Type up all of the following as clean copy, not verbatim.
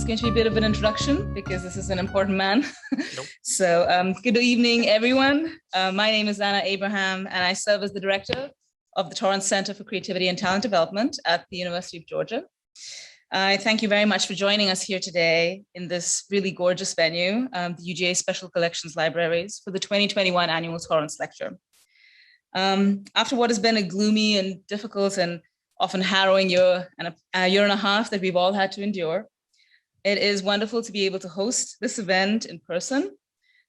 going to be a bit of an introduction because this is an important man. Nope. So good evening, everyone. My name is Anna Abraham, and I serve as the director of the Torrance Center for Creativity and Talent Development at the University of Georgia. I thank you very much for joining us here today in this really gorgeous venue, the UGA Special Collections Libraries, for the 2021 Annual Torrance Lecture. After what has been a gloomy and difficult and often harrowing year and a year and a half that we've all had to endure, it is wonderful to be able to host this event in person.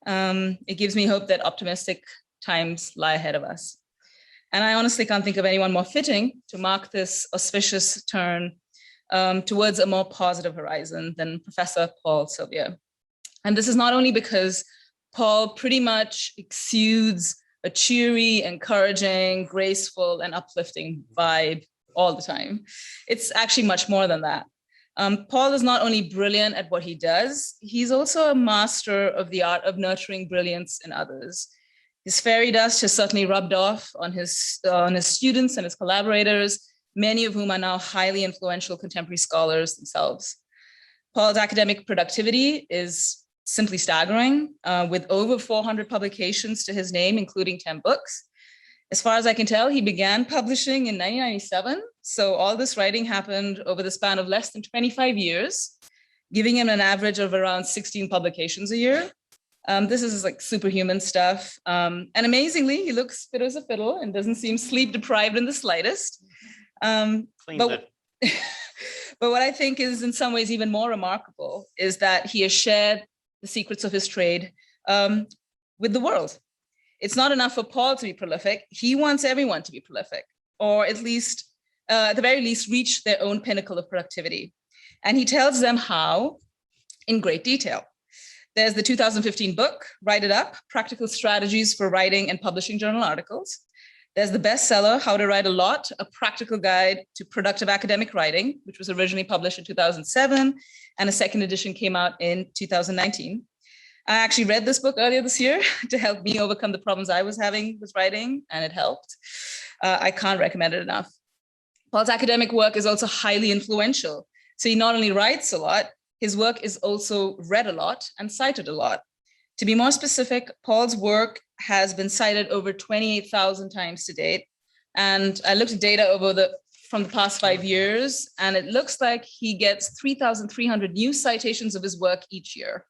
It gives me hope that optimistic times lie ahead of us. And I honestly can't think of anyone more fitting to mark this auspicious turn towards a more positive horizon than Professor Paul Sylvia. And this is not only because Paul pretty much exudes a cheery, encouraging, graceful, and uplifting vibe all the time. It's actually much more than that. Paul is not only brilliant at what he does, he's also a master of the art of nurturing brilliance in others. His fairy dust has certainly rubbed off on his students and his collaborators, many of whom are now highly influential contemporary scholars themselves. Paul's academic productivity is simply staggering, with over 400 publications to his name, including 10 books. As far as I can tell, he began publishing in 1997. So all this writing happened over the span of less than 25 years, giving him an average of around 16 publications a year. This is like superhuman stuff. And amazingly, he looks fit as a fiddle and doesn't seem sleep deprived in the slightest. But what I think is in some ways even more remarkable is that he has shared the secrets of his trade with the world. It's not enough for Paul to be prolific. He wants everyone to be prolific, or at least, at the very least, reach their own pinnacle of productivity. And he tells them how in great detail. There's the 2015 book, Write It Up, Practical Strategies for Writing and Publishing Journal Articles. There's the bestseller, How to Write a Lot, a practical guide to productive academic writing, which was originally published in 2007, and a second edition came out in 2019. I actually read this book earlier this year to help me overcome the problems I was having with writing, and it helped. I can't recommend it enough. Paul's academic work is also highly influential. So he not only writes a lot, his work is also read a lot and cited a lot. To be more specific, Paul's work has been cited over 28,000 times to date. And I looked at data from the past 5 years, and it looks like he gets 3,300 new citations of his work each year.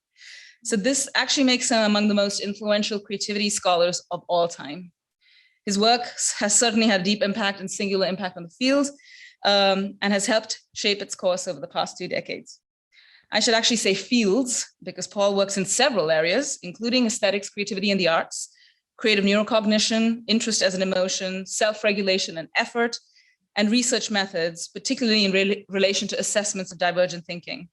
So this actually makes him among the most influential creativity scholars of all time. His work has certainly had a deep impact and singular impact on the field, and has helped shape its course over the past 2 decades. I should actually say fields, because Paul works in several areas, including aesthetics, creativity, and the arts, creative neurocognition, interest as an emotion, self-regulation and effort, and research methods, particularly in relation to assessments of divergent thinking.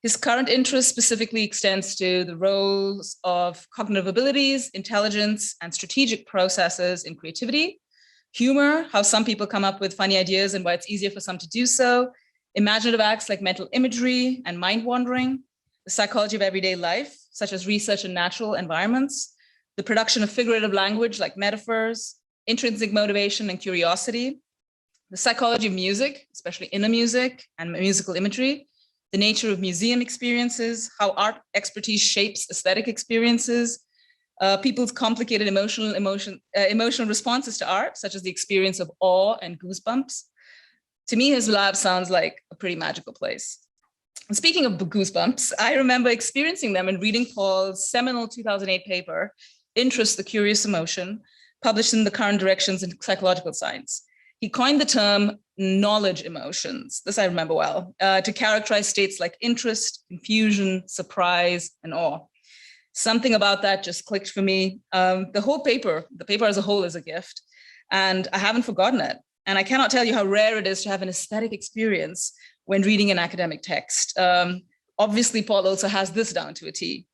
His current interest specifically extends to the roles of cognitive abilities, intelligence, and strategic processes in creativity, humor, how some people come up with funny ideas and why it's easier for some to do so, imaginative acts like mental imagery and mind wandering, the psychology of everyday life, such as research in natural environments, the production of figurative language like metaphors, intrinsic motivation and curiosity, the psychology of music, especially inner music and musical imagery, the nature of museum experiences, how art expertise shapes aesthetic experiences, people's complicated emotional responses to art, such as the experience of awe and goosebumps. To me, his lab sounds like a pretty magical place. And speaking of goosebumps, I remember experiencing them in reading Paul's seminal 2008 paper, Interest, the Curious Emotion, published in the Current Directions in Psychological Science. He coined the term knowledge emotions, this I remember well, to characterize states like interest, confusion, surprise, and awe. Something about that just clicked for me. The paper as a whole is a gift, and I haven't forgotten it. And I cannot tell you how rare it is to have an aesthetic experience when reading an academic text. Obviously, Paul also has this down to a T.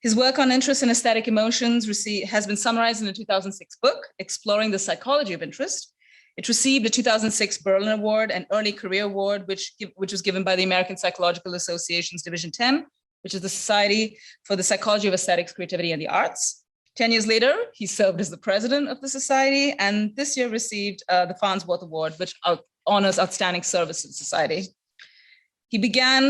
His work on interest and aesthetic emotions has been summarized in a 2006 book, Exploring the Psychology of Interest. It received a 2006 Berlin Award and Early Career Award, which was given by the American Psychological Association's Division 10, which is the Society for the Psychology of Aesthetics, Creativity, and the Arts. 10 years later, he served as the president of the society, and this year received the Farnsworth Award, which honors outstanding service to the society. He began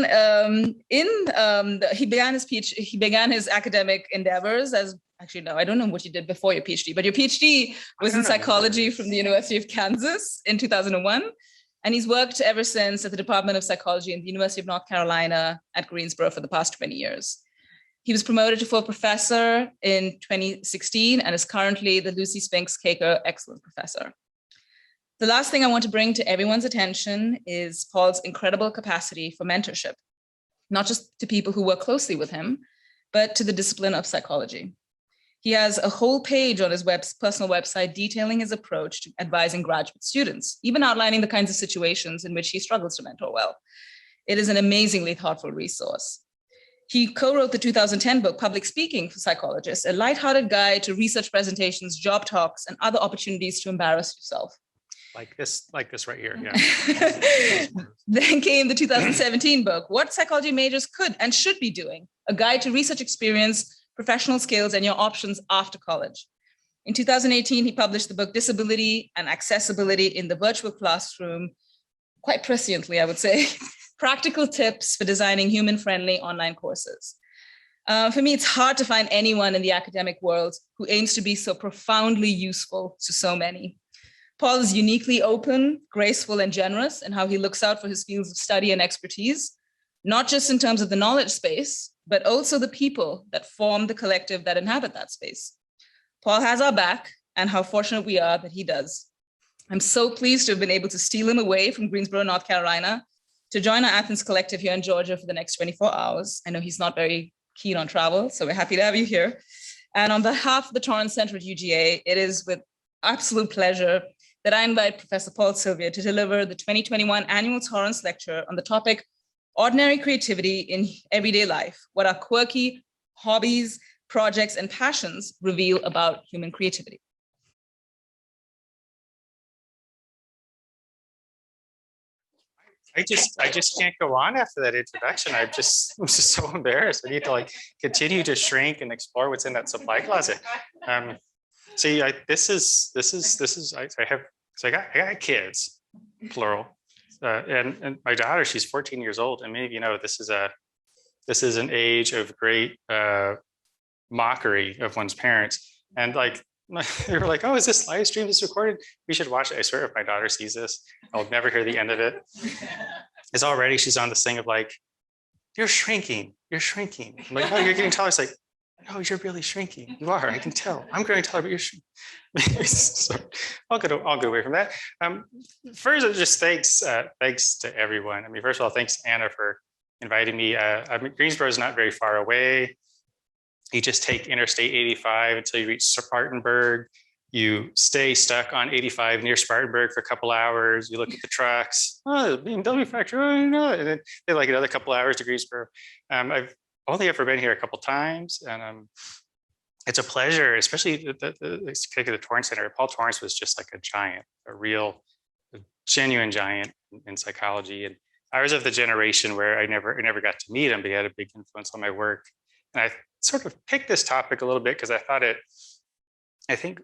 he began his PhD, he began his academic endeavors as, actually, no, I don't know what you did before your PhD, but your PhD was in psychology from the University of Kansas in 2001. And he's worked ever since at the Department of Psychology in the University of North Carolina at Greensboro for the past 20 years. He was promoted to full professor in 2016 and is currently the Lucy Spinks Caker Excellent Professor. The last thing I want to bring to everyone's attention is Paul's incredible capacity for mentorship, not just to people who work closely with him, but to the discipline of psychology. He has a whole page on his personal website detailing his approach to advising graduate students, even outlining the kinds of situations in which he struggles to mentor well. It is an amazingly thoughtful resource. He co-wrote the 2010 book, Public Speaking for Psychologists, a lighthearted guide to research presentations, job talks, and other opportunities to embarrass yourself. Like this right here, yeah. Then came the 2017 book, What Psychology Majors Could and Should Be Doing, a guide to research experience, professional skills, and your options after college. In 2018, he published the book, Disability and Accessibility in the Virtual Classroom, quite presciently, I would say, Practical Tips for Designing Human-Friendly Online Courses. For me, it's hard to find anyone in the academic world who aims to be so profoundly useful to so many. Paul is uniquely open, graceful, and generous in how he looks out for his fields of study and expertise, not just in terms of the knowledge space, but also the people that form the collective that inhabit that space. Paul has our back, and how fortunate we are that he does. I'm so pleased to have been able to steal him away from Greensboro, North Carolina, to join our Athens collective here in Georgia for the next 24 hours. I know he's not very keen on travel, so we're happy to have you here. And on behalf of the Torrance Center at UGA, it is with absolute pleasure that I invite Professor Paul Sylvia to deliver the 2021 annual Torrance Lecture on the topic, Ordinary Creativity in Everyday Life, what our quirky hobbies, projects, and passions reveal about human creativity. I just can't go on after that introduction. I'm just so embarrassed. I need to continue to shrink and explore what's in that supply closet. See, I got kids, plural, and my daughter, she's 14 years old, and maybe this is an age of great mockery of one's parents, and they were like, "Oh, is this live stream? This recorded? We should watch it." I swear, if my daughter sees this, I'll never hear the end of it. It's already she's on this thing of "You're shrinking, you're shrinking." I'm like, "No, you're getting taller." It's like, "No, you're really shrinking. You are. I can tell. I'm growing taller, but you're shrinking." So I'll get away from that. First, just thanks to everyone. I mean, first of all, thanks Anna for inviting me. Greensboro is not very far away. You just take Interstate 85 until you reach Spartanburg. You stay stuck on 85 near Spartanburg for a couple hours. You look at the trucks. Oh, the BMW factory. Oh, no. And then they another couple hours to Greensboro. I've only ever been here a couple times, and it's a pleasure, especially the Torrance Center. Paul Torrance was just like a giant, a genuine giant in psychology. And I was of the generation where I never got to meet him, but he had a big influence on my work. And I sort of picked this topic a little bit because I think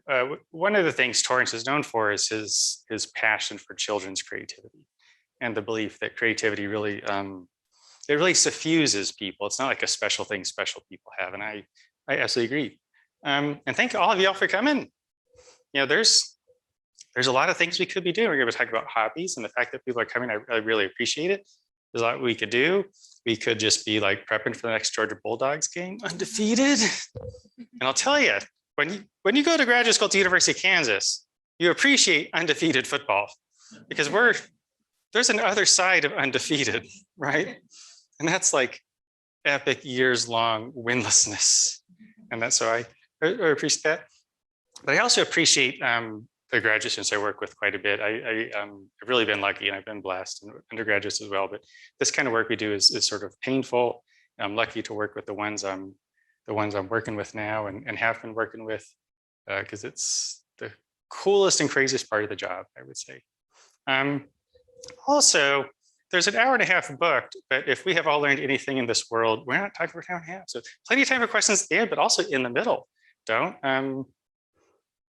one of the things Torrance is known for is his passion for children's creativity and the belief that creativity really it really suffuses people. It's not like a special thing special people have, and I absolutely agree. And thank all of y'all for coming. There's a lot of things we could be doing. We're going to talk about hobbies, and the fact that people are coming, I really appreciate it. There's a lot we could do. We could just be prepping for the next Georgia Bulldogs game, undefeated. And I'll tell you, when you go to graduate school at the University of Kansas, you appreciate undefeated football because there's an other side of undefeated, right? And that's epic years-long winlessness. And that's so I appreciate that. But I also appreciate the graduate students I work with quite a bit. I've really been lucky, and I've been blessed, and undergraduates as well. But this kind of work we do is sort of painful. I'm lucky to work with the ones I'm working with now and have been working with, because it's the coolest and craziest part of the job, I would say. Also, there's an hour and a half booked, but if we have all learned anything in this world, we're not talking for an hour and a half. So plenty of time for questions at the end, but also in the middle. Don't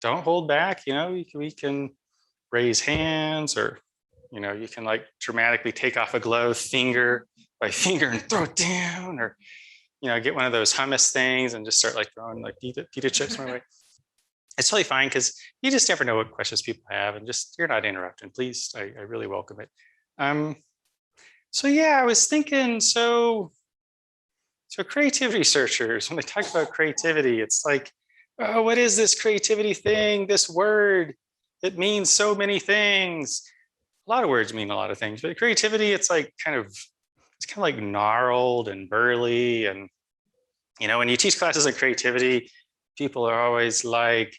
hold back. We can raise hands or You know, you can like dramatically take off a glove finger by finger and throw it down, or, you know, get one of those hummus things and just start like throwing like pita chips my way. It's totally fine because you just never know what questions people have, and just you're not interrupting. Please, I really welcome it. So yeah, I was thinking, so creativity researchers, when they talk about creativity, it's like, oh, what is this creativity thing? This word, it means so many things. A lot of words mean a lot of things, but creativity, it's like it's kind of like gnarled and burly. And, you know, when you teach classes on creativity, people are always like,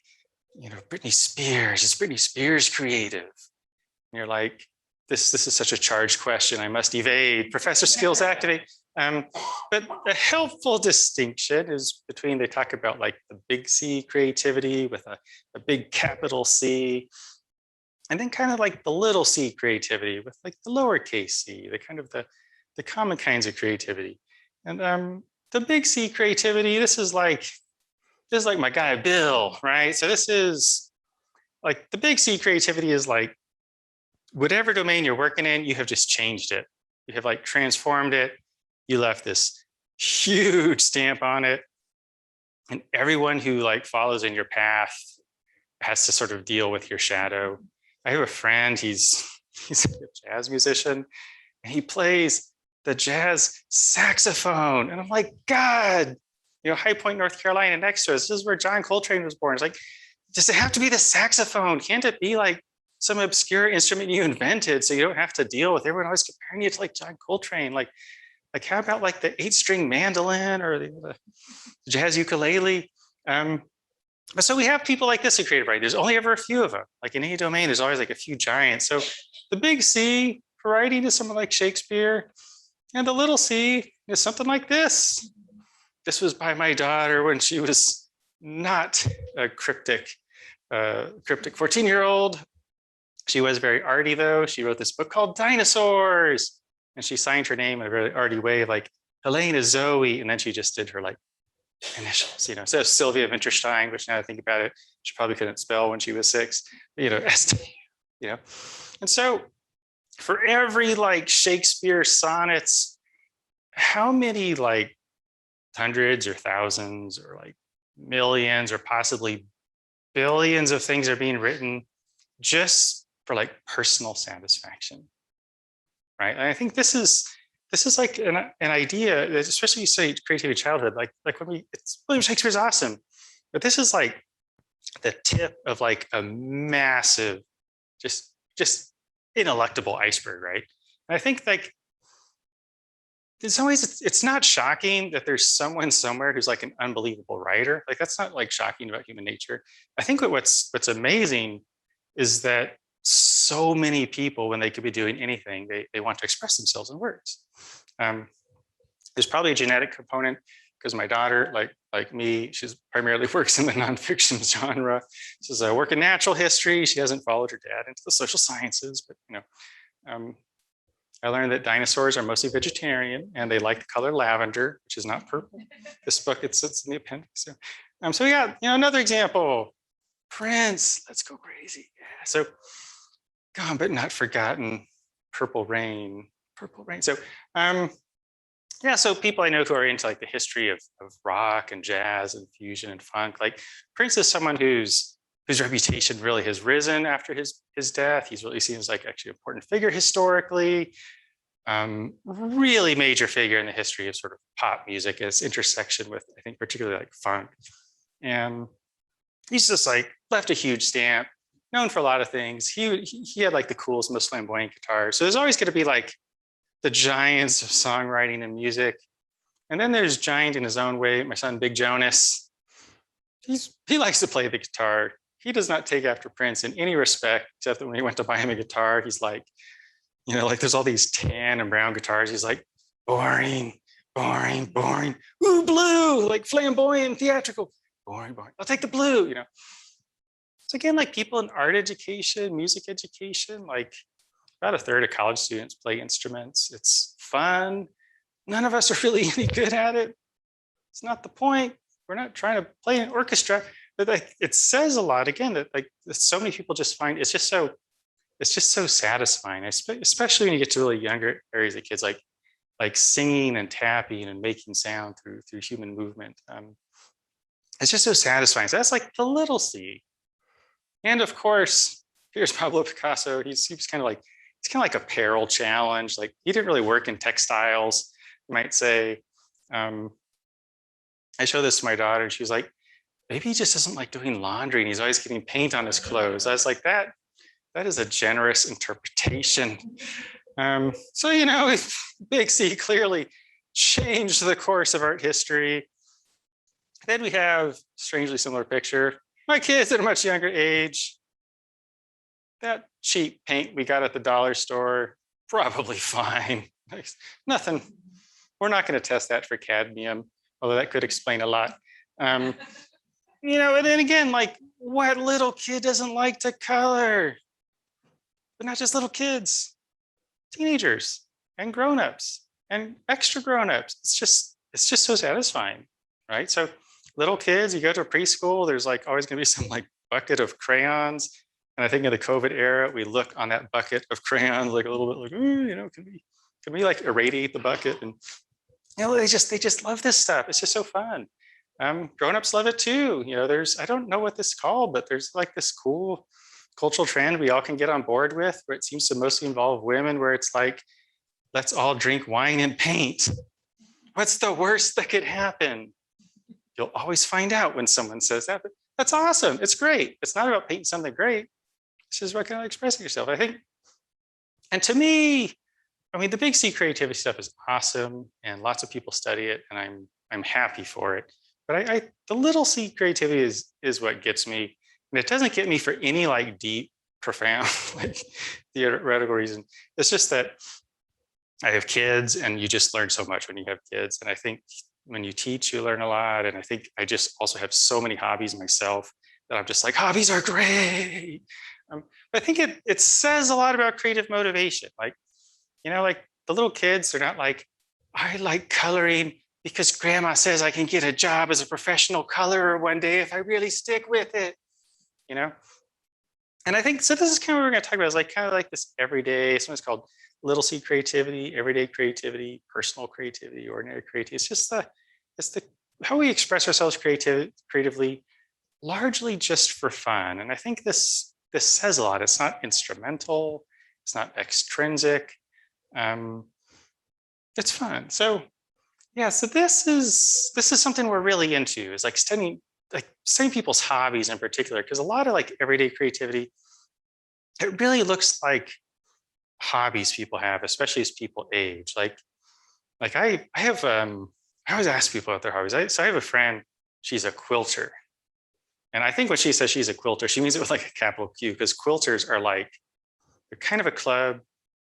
you know, Britney Spears, is Britney Spears creative? And you're like, this is such a charged question. I must evade. Professor Skills activate. But a helpful distinction is between, they talk about like the big C creativity with a big capital C, and then kind of like the little c creativity with like the lowercase c, the kind of the common kinds of creativity. And the big C creativity, this is like my guy Bill, right? So this is like the big C creativity is like whatever domain you're working in, you have just changed it. You have like transformed it. You left this huge stamp on it. And everyone who like follows in your path has to sort of deal with your shadow. I have a friend, he's a jazz musician, and he plays the jazz saxophone. And I'm like, God, you know, High Point, North Carolina next to us, this is where John Coltrane was born. It's like, does it have to be the saxophone? Can't it be like some obscure instrument you invented so you don't have to deal with everyone always comparing you to like John Coltrane? Like how about like the 8-string mandolin or the jazz ukulele? But so we have people like this in creative writing. There's only ever a few of them. Like in any domain, there's always like a few giants. So the big C for writing is someone like Shakespeare, and the little c is something like this. This was by my daughter when she was not a cryptic 14-year-old. She was very arty though. She wrote this book called Dinosaurs, and she signed her name in a very arty way, like Helena Zoe, and then she just did her like initials, you know. So Sylvia Winterstein, which now I think about it, she probably couldn't spell when she was 6, you know, you know. And so for every like Shakespeare sonnets, how many like hundreds or thousands or like millions or possibly billions of things are being written just for like personal satisfaction, right? And I think this is like an idea that, especially you say creativity childhood, like when William Shakespeare's awesome, but this is like the tip of like a massive, just ineluctable iceberg, right? And I think like in some ways it's not shocking that there's someone somewhere who's like an unbelievable writer. Like that's not like shocking about human nature. I think what's amazing is that so many people, when they could be doing anything, they want to express themselves in words. There's probably a genetic component because my daughter, like me, she's primarily works in the nonfiction genre. She's a work in natural history. She hasn't followed her dad into the social sciences, but you know, I learned that dinosaurs are mostly vegetarian and they like the color lavender, which is not purple. This book, it's in the appendix. So we got, you know, another example, Prince, let's go crazy. Yeah. So gone but not forgotten, Purple Rain. So yeah, so people I know who are into like the history of rock and jazz and fusion and funk, like Prince is someone whose reputation really has risen after his death. He's really seen as like actually an important figure historically, really major figure in the history of sort of pop music, its intersection with, I think, particularly like funk. And he's just like left a huge stamp, known for a lot of things. He had like the coolest, most flamboyant guitar. So there's always going to be like the giants of songwriting and music. And then there's giant in his own way, my son, Big Jonas. He likes to play the guitar. He does not take after Prince in any respect, except that when he went to buy him a guitar, he's like, you know, like there's all these tan and brown guitars. He's like, boring. Ooh, blue, like flamboyant, theatrical. Boring. I'll take the blue, you know. So again, like people in art education, music education, like about a third of college students play instruments. It's fun. None of us are really any good at it. It's not the point. We're not trying to play an orchestra. But like, it says a lot, again, that like so many people just find it's just so it's just so satisfying, especially when you get to really younger areas of kids, like singing and tapping and making sound through human movement. It's just so satisfying. So that's like the little C. And of course, here's Pablo Picasso. He was kind of like, it's kind of like apparel challenge. Like he didn't really work in textiles, you might say. I showed this to my daughter and she was like, maybe he just doesn't like doing laundry and he's always getting paint on his clothes. I was like, that is a generous interpretation. So, you know, Big C clearly changed the course of art history. Then we have strangely similar picture. My kids at a much younger age. That cheap paint we got at the dollar store, probably fine. Nothing. We're not going to test that for cadmium, although that could explain a lot. You know, and then again, like what little kid doesn't like to color? But not just little kids, teenagers and grown-ups and extra grown-ups. It's just so satisfying, right? So little kids, you go to a preschool, there's like always going to be some like bucket of crayons. And I think in the COVID era, we look on that bucket of crayons like a little bit like, you know, can we like irradiate the bucket? And you know, they just love this stuff. It's just so fun. Grown-ups love it too. You know, I don't know what this is called, but there's like this cool cultural trend we all can get on board with, where it seems to mostly involve women, where it's like, let's all drink wine and paint. What's the worst that could happen? You'll always find out when someone says that, but that's awesome. It's great. It's not about painting something great. It's just about kind of expressing yourself, I think. And to me, I mean, the Big C creativity stuff is awesome and lots of people study it and I'm happy for it. But the little C creativity is what gets me. And it doesn't get me for any like deep, profound, like theoretical reason. It's just that I have kids and you just learn so much when you have kids. And I think when you teach, you learn a lot. And I think I just also have so many hobbies myself that I'm just like, hobbies are great. But I think it says a lot about creative motivation. Like, you know, like the little kids, they're not like, I like coloring because grandma says I can get a job as a professional colorer one day if I really stick with it, you know? And I think, so this is kind of what we're gonna talk about, is like kind of like this everyday, something's called little C creativity, everyday creativity, personal creativity, ordinary creativity. It's just how we express ourselves creatively, largely just for fun. And I think this says a lot. It's not instrumental, it's not extrinsic. It's fun. So yeah, so this is something we're really into, is like studying people's hobbies in particular, because a lot of like everyday creativity, it really looks like hobbies people have, especially as people age. Like I have I always ask people about their hobbies. So I have a friend, she's a quilter. And I think when she says she's a quilter, she means it with like a capital Q, because quilters are like, they're kind of a club,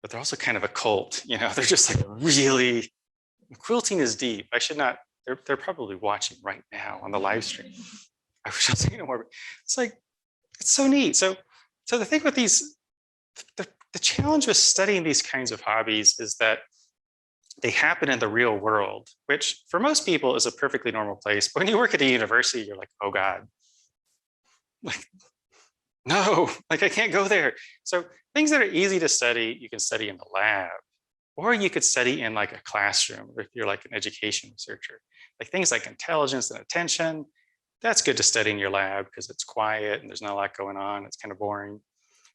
but they're also kind of a cult. You know, they're just like really, quilting is deep. I should not, they're probably watching right now on the live stream. I wish I was saying no more. It's like, it's so neat. So the thing with these, the challenge with studying these kinds of hobbies is that they happen in the real world, which for most people is a perfectly normal place. But when you work at a university, you're like, oh God, like, no, like I can't go there. So things that are easy to study, you can study in the lab, or you could study in like a classroom if you're like an education researcher. Like things like intelligence and attention, that's good to study in your lab because it's quiet and there's not a lot going on. It's kind of boring.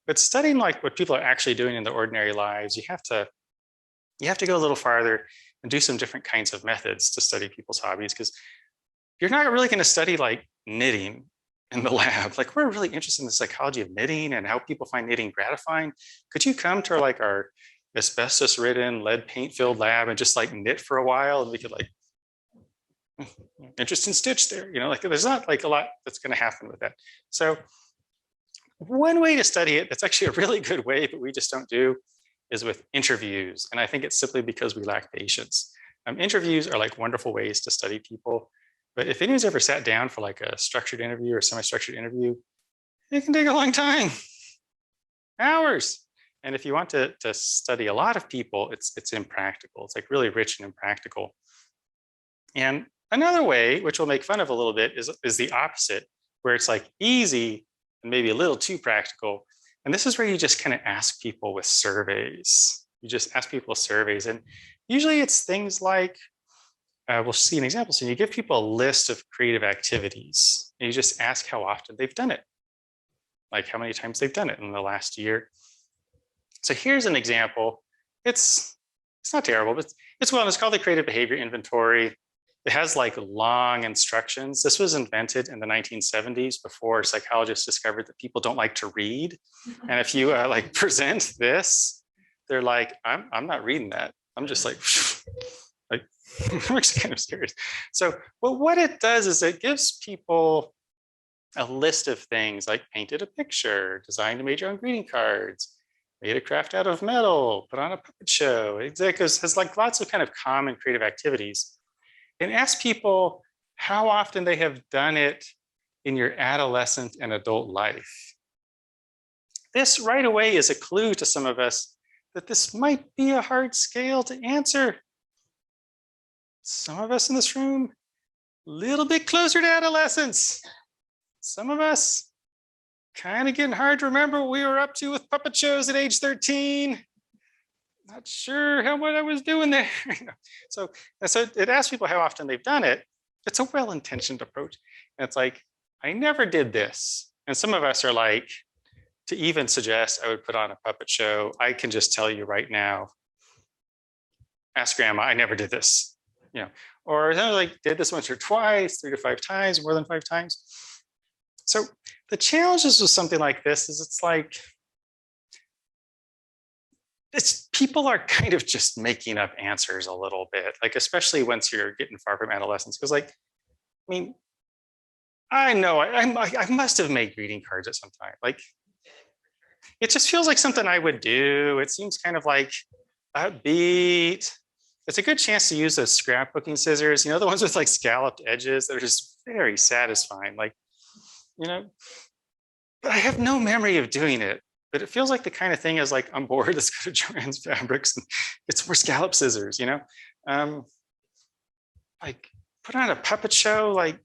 But studying like what people are actually doing in their ordinary lives, you have to go a little farther and do some different kinds of methods to study people's hobbies, because you're not really going to study like knitting in the lab. Like we're really interested in the psychology of knitting and how people find knitting gratifying. Could you come to like our asbestos-ridden, lead paint-filled lab and just like knit for a while, and we could like, interesting stitch there, you know, like there's not like a lot that's going to happen with that. So one way to study it, that's actually a really good way, but we just don't do, is with interviews. And I think it's simply because we lack patience. Interviews are like wonderful ways to study people. But if anyone's ever sat down for like a structured interview or semi-structured interview, it can take a long time, hours. And if you want to study a lot of people, it's impractical. It's like really rich and impractical. And another way, which we'll make fun of a little bit, is the opposite, where it's like easy and maybe a little too practical. And this is where you just kind of ask people with surveys. You just ask people surveys. And usually it's things like, we'll see an example. So you give people a list of creative activities and you just ask how often they've done it. Like how many times they've done it in the last year. So here's an example. It's not terrible, but it's called the Creative Behavior Inventory. It has like long instructions. This was invented in the 1970s before psychologists discovered that people don't like to read. And if you like present this, they're like, I'm not reading that. I'm just like we're kind of serious. So, but what it does is it gives people a list of things like painted a picture, designed and made your own greeting cards, made a craft out of metal, put on a puppet show. It has like lots of kind of common creative activities. And ask people how often they have done it in your adolescent and adult life. This right away is a clue to some of us that this might be a hard scale to answer. Some of us in this room, a little bit closer to adolescence. Some of us kind of getting hard to remember what we were up to with puppet shows at age 13. Not sure what I was doing there. So it asks people how often they've done it. It's a well-intentioned approach. And it's like, I never did this. And some of us are like, to even suggest I would put on a puppet show, I can just tell you right now, ask grandma, I never did this. Or I like did this once or twice, 3 to 5 times, more than 5 times. So the challenges with something like this is it's like, people are kind of just making up answers a little bit, like especially once you're getting far from adolescence. Because like, I mean, I know I must have made greeting cards at some time. Like, it just feels like something I would do. It seems kind of like upbeat. It's a good chance to use those scrapbooking scissors, the ones with like scalloped edges that are just very satisfying. Like, but I have no memory of doing it. But it feels like the kind of thing is like, I'm bored, let's go to Joann's Fabrics and get some more scallop scissors, like put on a puppet show, like,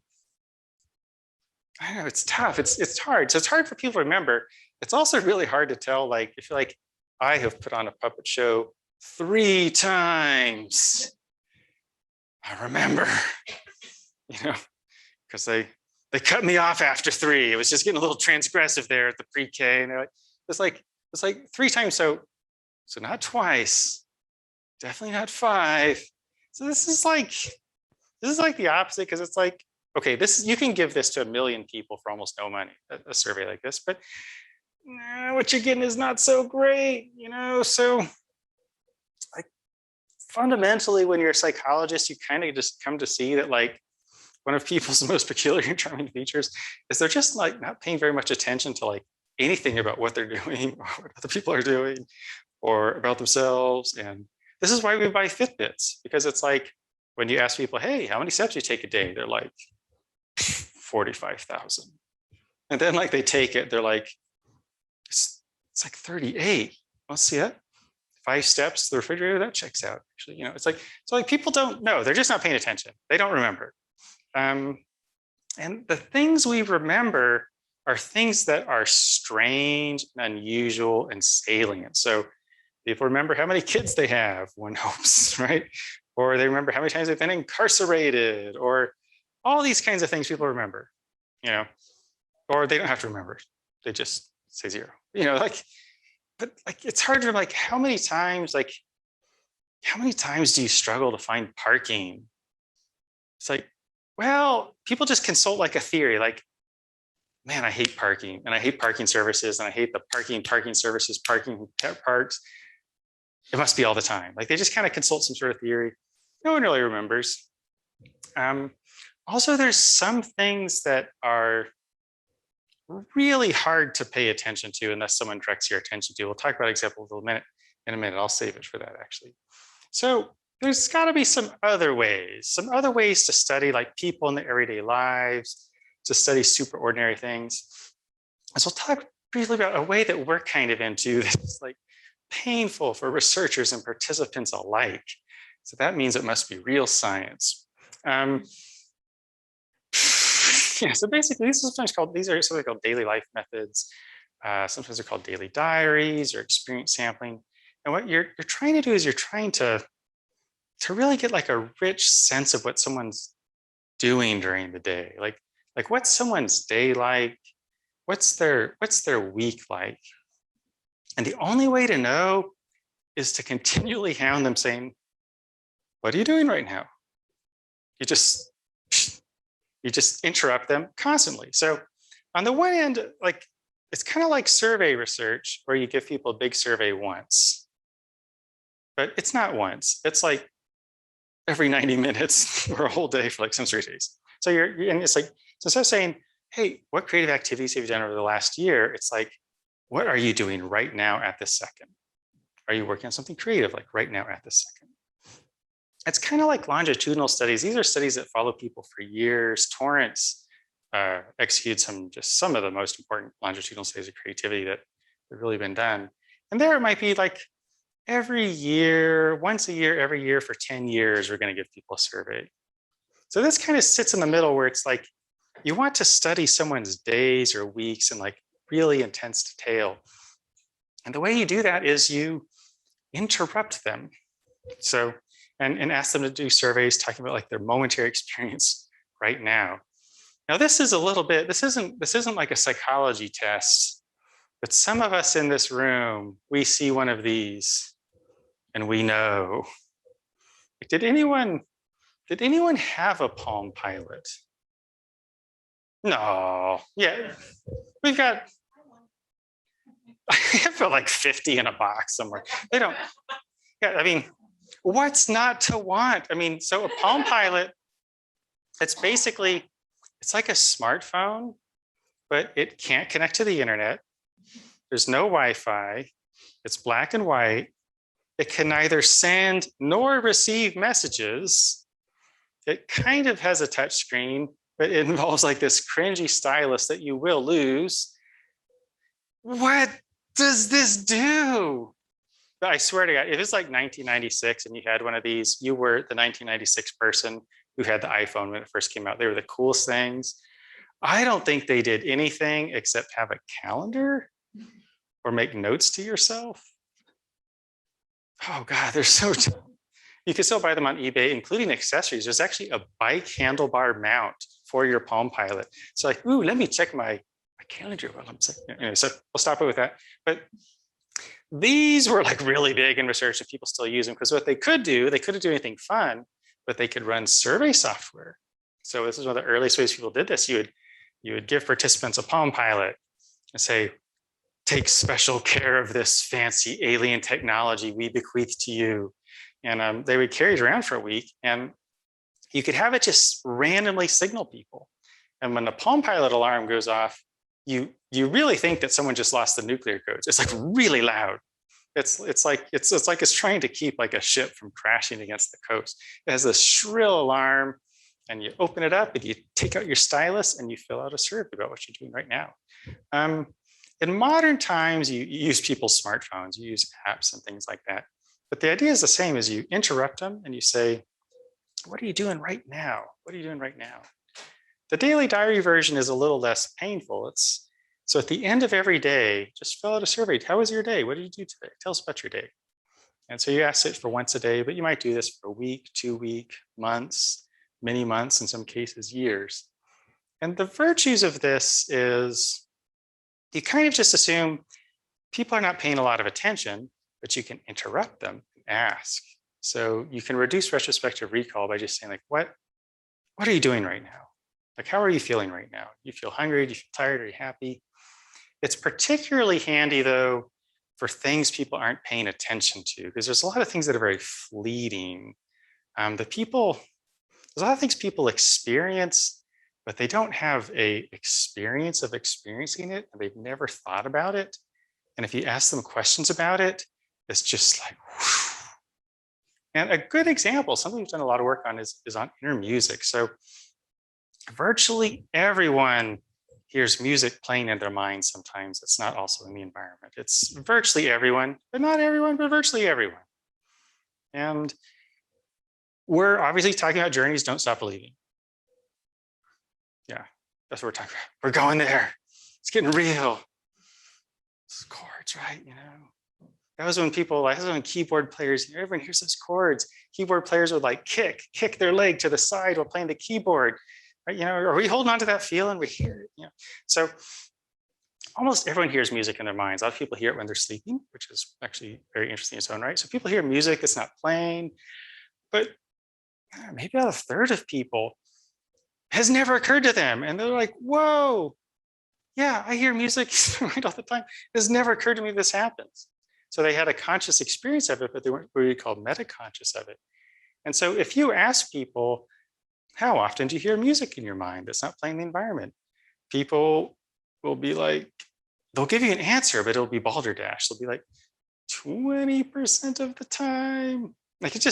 I don't know, it's tough, it's hard. So it's hard for people to remember. It's also really hard to tell, like, if you're like, I have put on a puppet show 3 times. I remember, because they cut me off after 3. It was just getting a little transgressive there at the pre-K. And they're like, it's like 3 times. So not twice, definitely not 5. So this is like the opposite, because it's like, okay, you can give this to 1 million people for almost no money, a survey like this, but what you're getting is not so great, so like fundamentally, when you're a psychologist, you kind of just come to see that like one of people's most peculiar and charming features is they're just like not paying very much attention to like anything about what they're doing or what other people are doing or about themselves. And this is why we buy Fitbits, because it's like when you ask people, hey, how many steps do you take a day? They're like 45,000. And then like they take it, they're like, it's like 38. Let's see that. 5 steps to the refrigerator, that checks out. Actually, it's like, so like people don't know, they're just not paying attention. They don't remember. And the things we remember are things that are strange and unusual and salient. So people remember how many kids they have, one hopes, right? Or they remember how many times they've been incarcerated, or all these kinds of things people remember, or they don't have to remember. They just say 0, but like, it's hard to like, how many times do you struggle to find parking? It's like, well, people just consult like a theory, like, man, I hate parking, and I hate parking services, and I hate the parking services, parking parks. It must be all the time. Like they just kind of consult some sort of theory. No one really remembers. Also, there's some things that are really hard to pay attention to unless someone directs your attention to. We'll talk about examples in a minute. I'll save it for that actually. So there's got to be some other ways to study like people in their everyday lives, to study super ordinary things. So we'll talk briefly about a way that we're kind of into that's like painful for researchers and participants alike. So that means it must be real science. Yeah, so basically these are something called daily life methods. Sometimes they're called daily diaries or experience sampling. And what you're trying to do is you're trying to really get like a rich sense of what someone's doing during the day. Like what's someone's day like? What's their week like? And the only way to know is to continually hound them saying, what are you doing right now? You just interrupt them constantly. So on the one end, like it's kind of like survey research where you give people a big survey once, but it's not once. It's like every 90 minutes or a whole day for like some 3 days. So and it's like, so instead of saying, hey, what creative activities have you done over the last year? It's like, what are you doing right now at this second? Are you working on something creative like right now at this second? It's kind of like longitudinal studies. These are studies that follow people for years. Torrance executes some of the most important longitudinal studies of creativity that have really been done. And there it might be like every year, once a year, every year for 10 years, we're going to give people a survey. So this kind of sits in the middle where it's like, you want to study someone's days or weeks in like really intense detail. And the way you do that is you interrupt them. So, and ask them to do surveys talking about like their momentary experience right now. Now, this is a little bit, this isn't like a psychology test, but some of us in this room, we see one of these and we know. Did anyone have a Palm Pilot? No, yeah, we've got, I feel like 50 in a box somewhere. They don't, yeah, I mean, what's not to want? I mean, so a Palm Pilot, it's basically, it's like a smartphone, but it can't connect to the internet. There's no Wi-Fi. It's black and white. It can neither send nor receive messages. It kind of has a touch screen, but it involves like this cringy stylus that you will lose. What does this do? But I swear to God, if it's like 1996 and you had one of these, you were the 1996 person who had the iPhone when it first came out. They were the coolest things. I don't think they did anything except have a calendar or make notes to yourself. Oh God, they're so, you can still buy them on eBay, including accessories. There's actually a bike handlebar mount for your Palm Pilot. So like, ooh, let me check my calendar while I'm saying, anyway, so we'll stop it with that. But these were like really big in research and people still use them because what they couldn't do anything fun, but they could run survey software. So this is one of the earliest ways people did this. You would give participants a Palm Pilot and say, take special care of this fancy alien technology we bequeath to you. And they would carry it around for a week and you could have it just randomly signal people. And when the Palm Pilot alarm goes off, you really think that someone just lost the nuclear codes. It's like really loud. It's like it's trying to keep like a ship from crashing against the coast. It has a shrill alarm, and you open it up and you take out your stylus and you fill out a survey about what you're doing right now. In modern times, you use people's smartphones, you use apps and things like that. But the idea is the same: as you interrupt them and you say, "What are you doing right now? What are you doing right now?" The daily diary version is a little less painful. So at the end of every day, just fill out a survey. How was your day? What did you do today? Tell us about your day. And so you ask it for once a day, but you might do this for a week, 2 weeks, months, many months, in some cases, years. And the virtues of this is you kind of just assume people are not paying a lot of attention, but you can interrupt them and ask. So you can reduce retrospective recall by just saying like, what are you doing right now? Like, how are you feeling right now? You feel hungry? Do you feel tired? Are you happy? It's particularly handy though for things people aren't paying attention to, because there's a lot of things that are very fleeting. There's a lot of things people experience, but they don't have a experience of experiencing it, and they've never thought about it. And if you ask them questions about it, it's just like, whew. And a good example, something we've done a lot of work on is on inner music. So virtually everyone hears music playing in their mind sometimes. It's not also in the environment. It's virtually everyone, but not everyone, but virtually everyone. And we're obviously talking about journeys don't stop believing. Yeah, that's what we're talking about. We're going there. It's getting real. It's chords, right? That was when keyboard players, everyone hears those chords. Keyboard players would like kick their leg to the side while playing the keyboard, right? Are we holding on to that feeling? We hear it, So almost everyone hears music in their minds. A lot of people hear it when they're sleeping, which is actually very interesting in its own right. So people hear music that's not playing, but maybe about a third of people has never occurred to them. And they're like, whoa, yeah, I hear music right all the time. It has never occurred to me this happens. So they had a conscious experience of it, but they weren't really called meta-conscious of it. And so if you ask people, how often do you hear music in your mind that's not playing the environment? People will be like, they'll give you an answer, but it'll be balderdash. They'll be like 20% of the time. Like it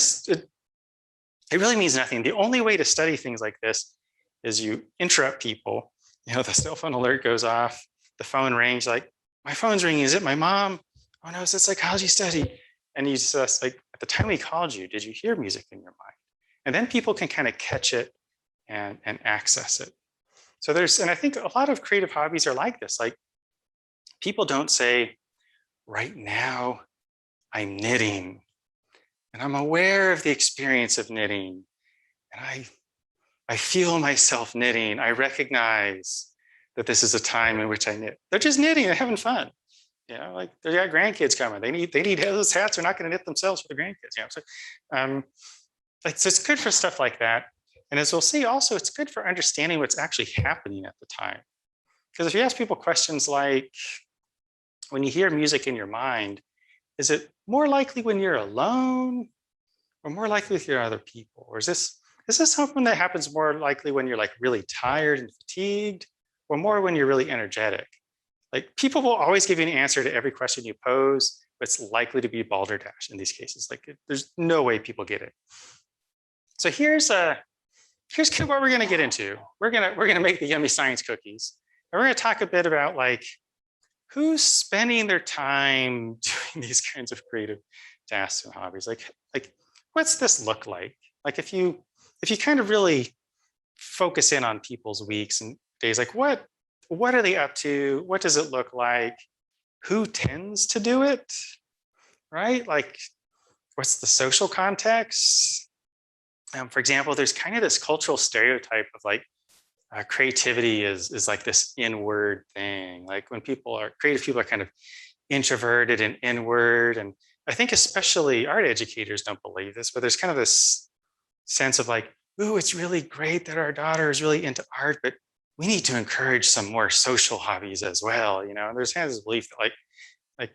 really means nothing. The only way to study things like this is you interrupt people. The cell phone alert goes off, the phone rings, like, my phone's ringing, is it my mom? Oh no, it's a psychology study. And you just like, at the time we called you, did you hear music in your mind? And then people can kind of catch it and access it. So and I think a lot of creative hobbies are like this. Like, people don't say, right now I'm knitting and I'm aware of the experience of knitting and I feel myself knitting. I recognize that this is a time in which I knit. They're just knitting, they're having fun. Like they got grandkids coming. They need those hats. They're not going to knit themselves for the grandkids. So it's good for stuff like that. And as we'll see, also it's good for understanding what's actually happening at the time. Because if you ask people questions like, when you hear music in your mind, is it more likely when you're alone or more likely with your other people? Or is this something that happens more likely when you're like really tired and fatigued or more when you're really energetic? Like, people will always give you an answer to every question you pose, but it's likely to be balderdash in these cases. Like, there's no way people get it. So here's kind of what we're going to get into. We're going to make the yummy science cookies. And we're going to talk a bit about like, who's spending their time doing these kinds of creative tasks and hobbies? Like what's this look like? Like, if you kind of really focus in on people's weeks and days, like what are they up to? What does it look like? Who tends to do it? Right? Like, what's the social context? For example, there's kind of this cultural stereotype of like, creativity is like this inward thing. Like, when creative people are kind of introverted and inward. And I think especially art educators don't believe this, but there's kind of this sense of like, ooh, it's really great that our daughter is really into art, but we need to encourage some more social hobbies as well. And there's kind of this belief that like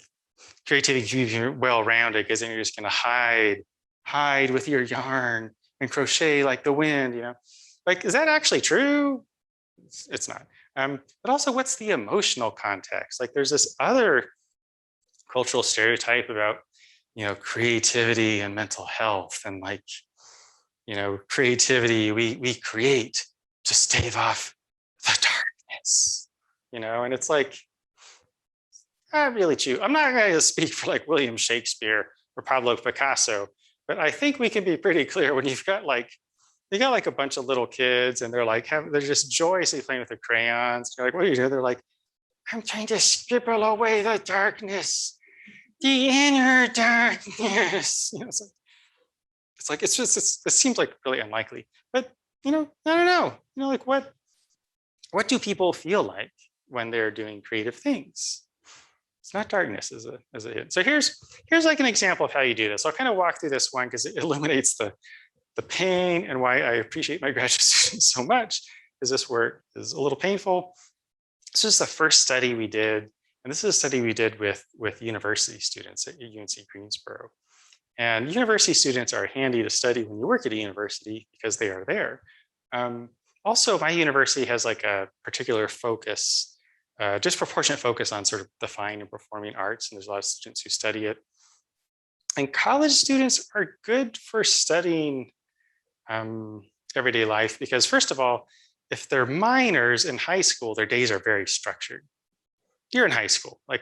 creativity can be well-rounded, because then you're just going to hide with your yarn and crochet like the wind. Like, is that actually true? It's not. But also, what's the emotional context? Like, there's this other cultural stereotype about, creativity and mental health, and like, creativity, we create to stave off the darkness, and it's like, not really true. I'm not going to speak for like William Shakespeare or Pablo Picasso, but I think we can be pretty clear when you got like a bunch of little kids and they're just joyously playing with their crayons. You're like, what are you doing? They're like, I'm trying to scribble away the darkness, the inner darkness. It seems like really unlikely, but I don't know. Like, what do people feel like when they're doing creative things? It's not darkness as a hit. So here's like an example of how you do this. I'll kind of walk through this one because it illuminates the pain and why I appreciate my graduate students so much, because this work is a little painful. This is the first study we did, and this is a study we did with university students at UNC Greensboro. And university students are handy to study when you work at a university because they are there. Also, my university has like a particular focus, disproportionate focus on sort of the fine and performing arts, and there's a lot of students who study it. And college students are good for studying everyday life because, first of all, if they're minors in high school, their days are very structured. You're in high school, like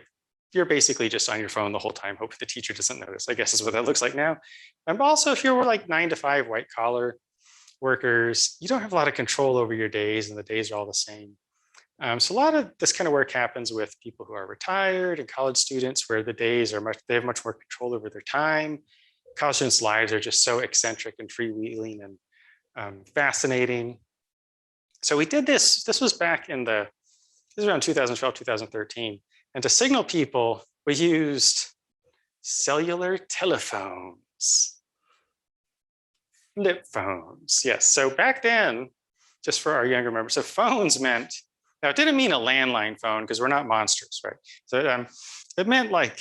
you're basically just on your phone the whole time, hoping the teacher doesn't notice, I guess is what that looks like now. And also, if you're like 9 to 5 white collar workers, you don't have a lot of control over your days and the days are all the same. So a lot of this kind of work happens with people who are retired and college students, where the days are they have much more control over their time. College students' lives are just so eccentric and freewheeling and fascinating. So we did this. This was back in this was around 2012, 2013. And to signal people, we used cellular telephones, flip phones. Yes. So back then, just for our younger members, so phones meant, now it didn't mean a landline phone because we're not monsters, right? So it meant like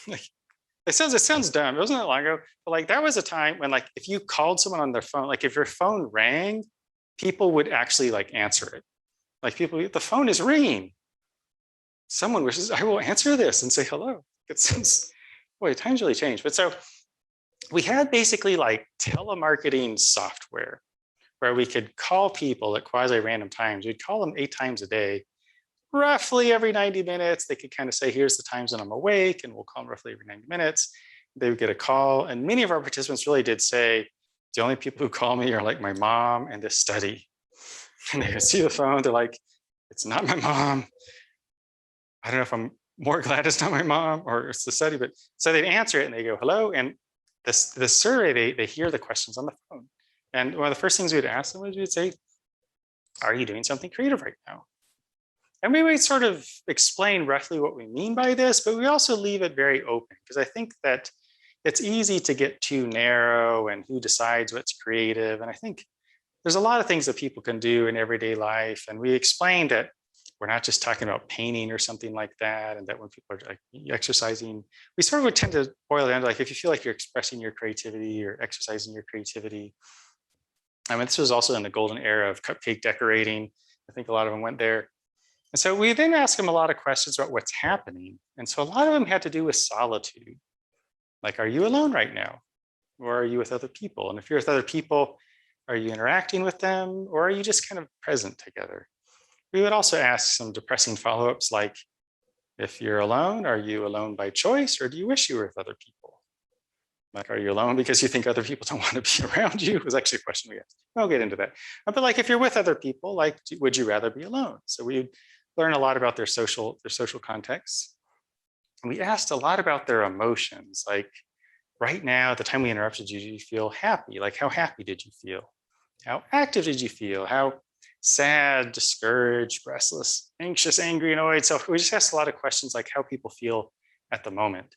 it sounds dumb. It wasn't that long ago, but like that was a time when like if you called someone on their phone, like if your phone rang, people would actually like answer it. Like people, the phone is ringing. Someone wishes I will answer this and say hello. It sounds, boy, times really changed. But so we had basically like telemarketing software where we could call people at quasi-random times. We'd call them 8 times a day, roughly every 90 minutes. They could kind of say, here's the times that I'm awake, and we'll call them roughly every 90 minutes. They would get a call. And many of our participants really did say, the only people who call me are like my mom and this study. And they would see the phone, they're like, it's not my mom. I don't know if I'm more glad it's not my mom or it's the study, but so they'd answer it and they go, hello. And the survey, they hear the questions on the phone. And one of the first things we'd ask them was we'd say, are you doing something creative right now? And we would sort of explain roughly what we mean by this, but we also leave it very open because I think that it's easy to get too narrow and who decides what's creative. And I think there's a lot of things that people can do in everyday life. And we explained that we're not just talking about painting or something like that. And that when people are like exercising, we sort of would tend to boil down to like, if you feel like you're expressing your creativity or exercising your creativity. I mean, this was also in the golden era of cupcake decorating. I think a lot of them went there. And so we then asked them a lot of questions about what's happening. And so a lot of them had to do with solitude. Like, are you alone right now? Or are you with other people? And if you're with other people, are you interacting with them? Or are you just kind of present together? We would also ask some depressing follow-ups like, if you're alone, are you alone by choice? Or do you wish you were with other people? Like, are you alone because you think other people don't want to be around you? It was actually a question we asked. I'll get into that. But like, if you're with other people, like, would you rather be alone? So we learn a lot about their social contexts. And we asked a lot about their emotions. Like right now, at the time we interrupted you, did you feel happy? Like how happy did you feel? How active did you feel? How sad, discouraged, restless, anxious, angry, annoyed? So we just asked a lot of questions like how people feel at the moment.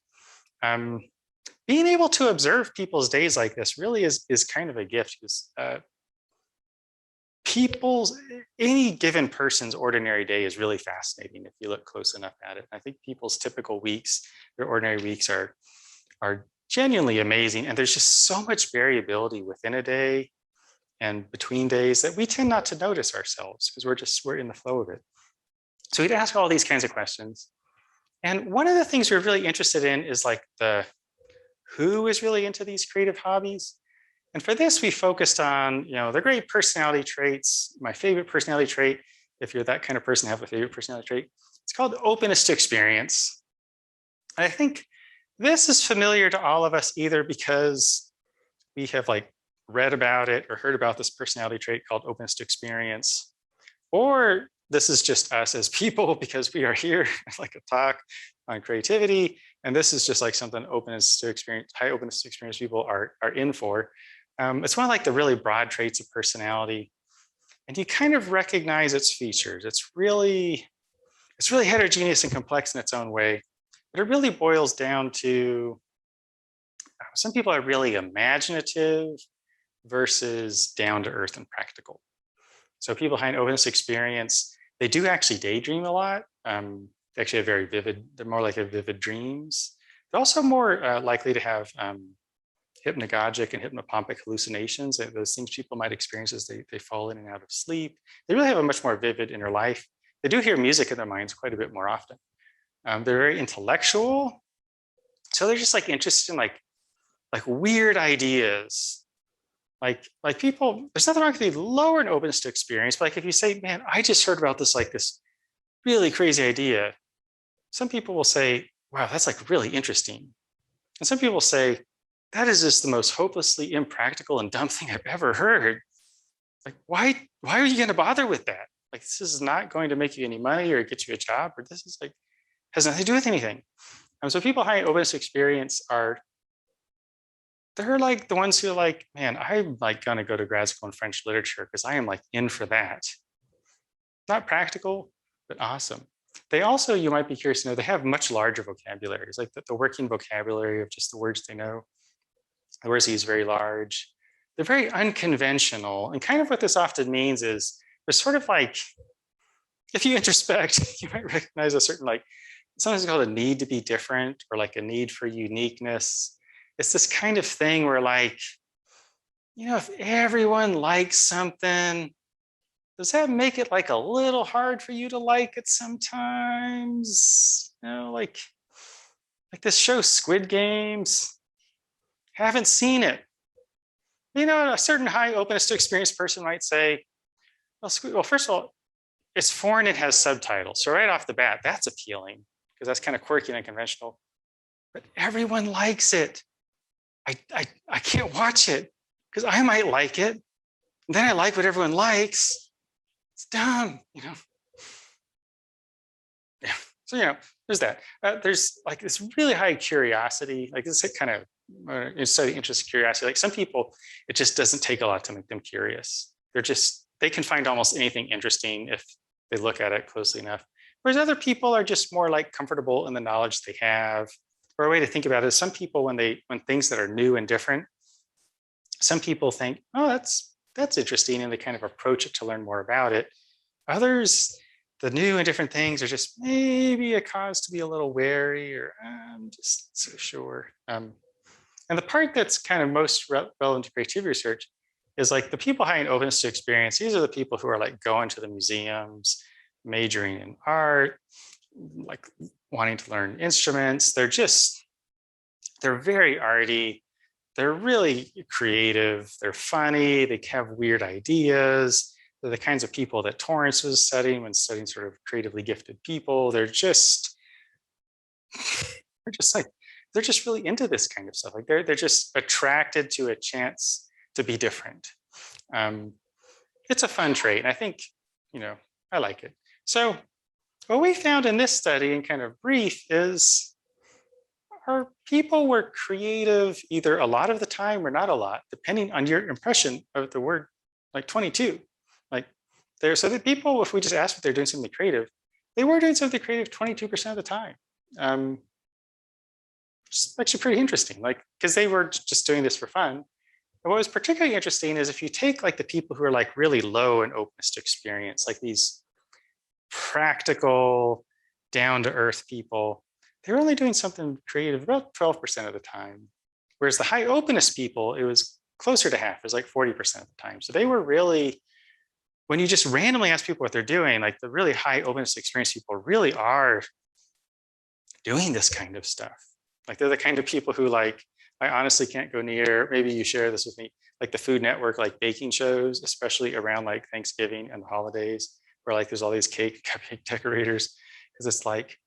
Being able to observe people's days like this really is kind of a gift because any given person's ordinary day is really fascinating if you look close enough at it. I think people's typical weeks, their ordinary weeks are genuinely amazing. And there's just so much variability within a day and between days that we tend not to notice ourselves because we're in the flow of it. So we'd ask all these kinds of questions. And one of the things we're really interested in is like who is really into these creative hobbies. And for this, we focused on, the great personality traits. My favorite personality trait, if you're that kind of person, have a favorite personality trait, it's called openness to experience. And I think this is familiar to all of us either because we have like read about it or heard about this personality trait called openness to experience, or this is just us as people because we are here like a talk on creativity. And this is just like something openness to experience, high openness to experience people are in for. It's one of like the really broad traits of personality. And you kind of recognize its features. It's really heterogeneous and complex in its own way. But it really boils down to some people are really imaginative versus down to earth and practical. So people high in openness to experience, they do actually daydream a lot. They actually have they're more like vivid dreams. They're also more likely to have hypnagogic and hypnopompic hallucinations. Those things people might experience as they fall in and out of sleep. They really have a much more vivid inner life. They do hear music in their minds quite a bit more often. They're very intellectual. So they're just like interested in like weird ideas. Like people, there's nothing wrong with being lower in openness to experience, but like if you say, man, I just heard about this really crazy idea. Some people will say, wow, that's like really interesting. And some people will say, that is just the most hopelessly impractical and dumb thing I've ever heard. Like, why are you going to bother with that? Like, this is not going to make you any money or get you a job, or this is like, has nothing to do with anything. So people high in openness experience they're like the ones who are like, man, I'm like gonna go to grad school in French literature because I am like in for that. Not practical, but awesome. They also, you might be curious to know, they have much larger vocabularies, like the working vocabulary of just the words they know. The words they use very large. They're very unconventional. And kind of what this often means is there's sort of like, if you introspect, you might recognize a certain like, sometimes called a need to be different or like a need for uniqueness. It's this kind of thing where like, if everyone likes something, does that make it like a little hard for you to like it sometimes? Like this show Squid Games. Haven't seen it. A certain high openness to experience person might say, well, first of all, it's foreign, it has subtitles. So right off the bat, that's appealing because that's kind of quirky and unconventional. But everyone likes it. I can't watch it because I might like it. And then I like what everyone likes. It's dumb, Yeah. So, there's that. There's like this really high curiosity, like this kind of study interest, curiosity. Like some people, it just doesn't take a lot to make them curious. They can find almost anything interesting if they look at it closely enough. Whereas other people are just more like comfortable in the knowledge they have. Or a way to think about it is some people, when things that are new and different, some people think, oh, that's interesting, and they kind of approach it to learn more about it. Others, the new and different things are just maybe a cause to be a little wary, or I'm just so sure. And the part that's kind of most relevant to creativity research is like the people high in openness to experience. These are the people who are like going to the museums, majoring in art, like wanting to learn instruments. They're very arty. They're really creative. They're funny. They have weird ideas. They're the kinds of people that Torrance was studying when studying sort of creatively gifted people. They're just really into this kind of stuff. Like they're just attracted to a chance to be different. It's a fun trait. And I think, I like it. So what we found in this study, in kind of brief, is our people were creative either a lot of the time or not a lot, depending on your impression of the word, like 22. So the people, if we just asked if they're doing something creative, they were doing something creative 22% of the time. It's actually pretty interesting, because they were just doing this for fun. And what was particularly interesting is if you take like the people who are like really low in openness to experience, like these practical, down-to-earth people, they're only doing something creative about 12% of the time. Whereas the high openness people, it was closer to half, it was like 40% of the time. So they were really, when you just randomly ask people what they're doing, like the really high openness experience people really are doing this kind of stuff. Like they're the kind of people who I honestly can't go near, maybe you share this with me, like the Food Network, like baking shows, especially around like Thanksgiving and the holidays, where like there's all these cupcake decorators, because it's like,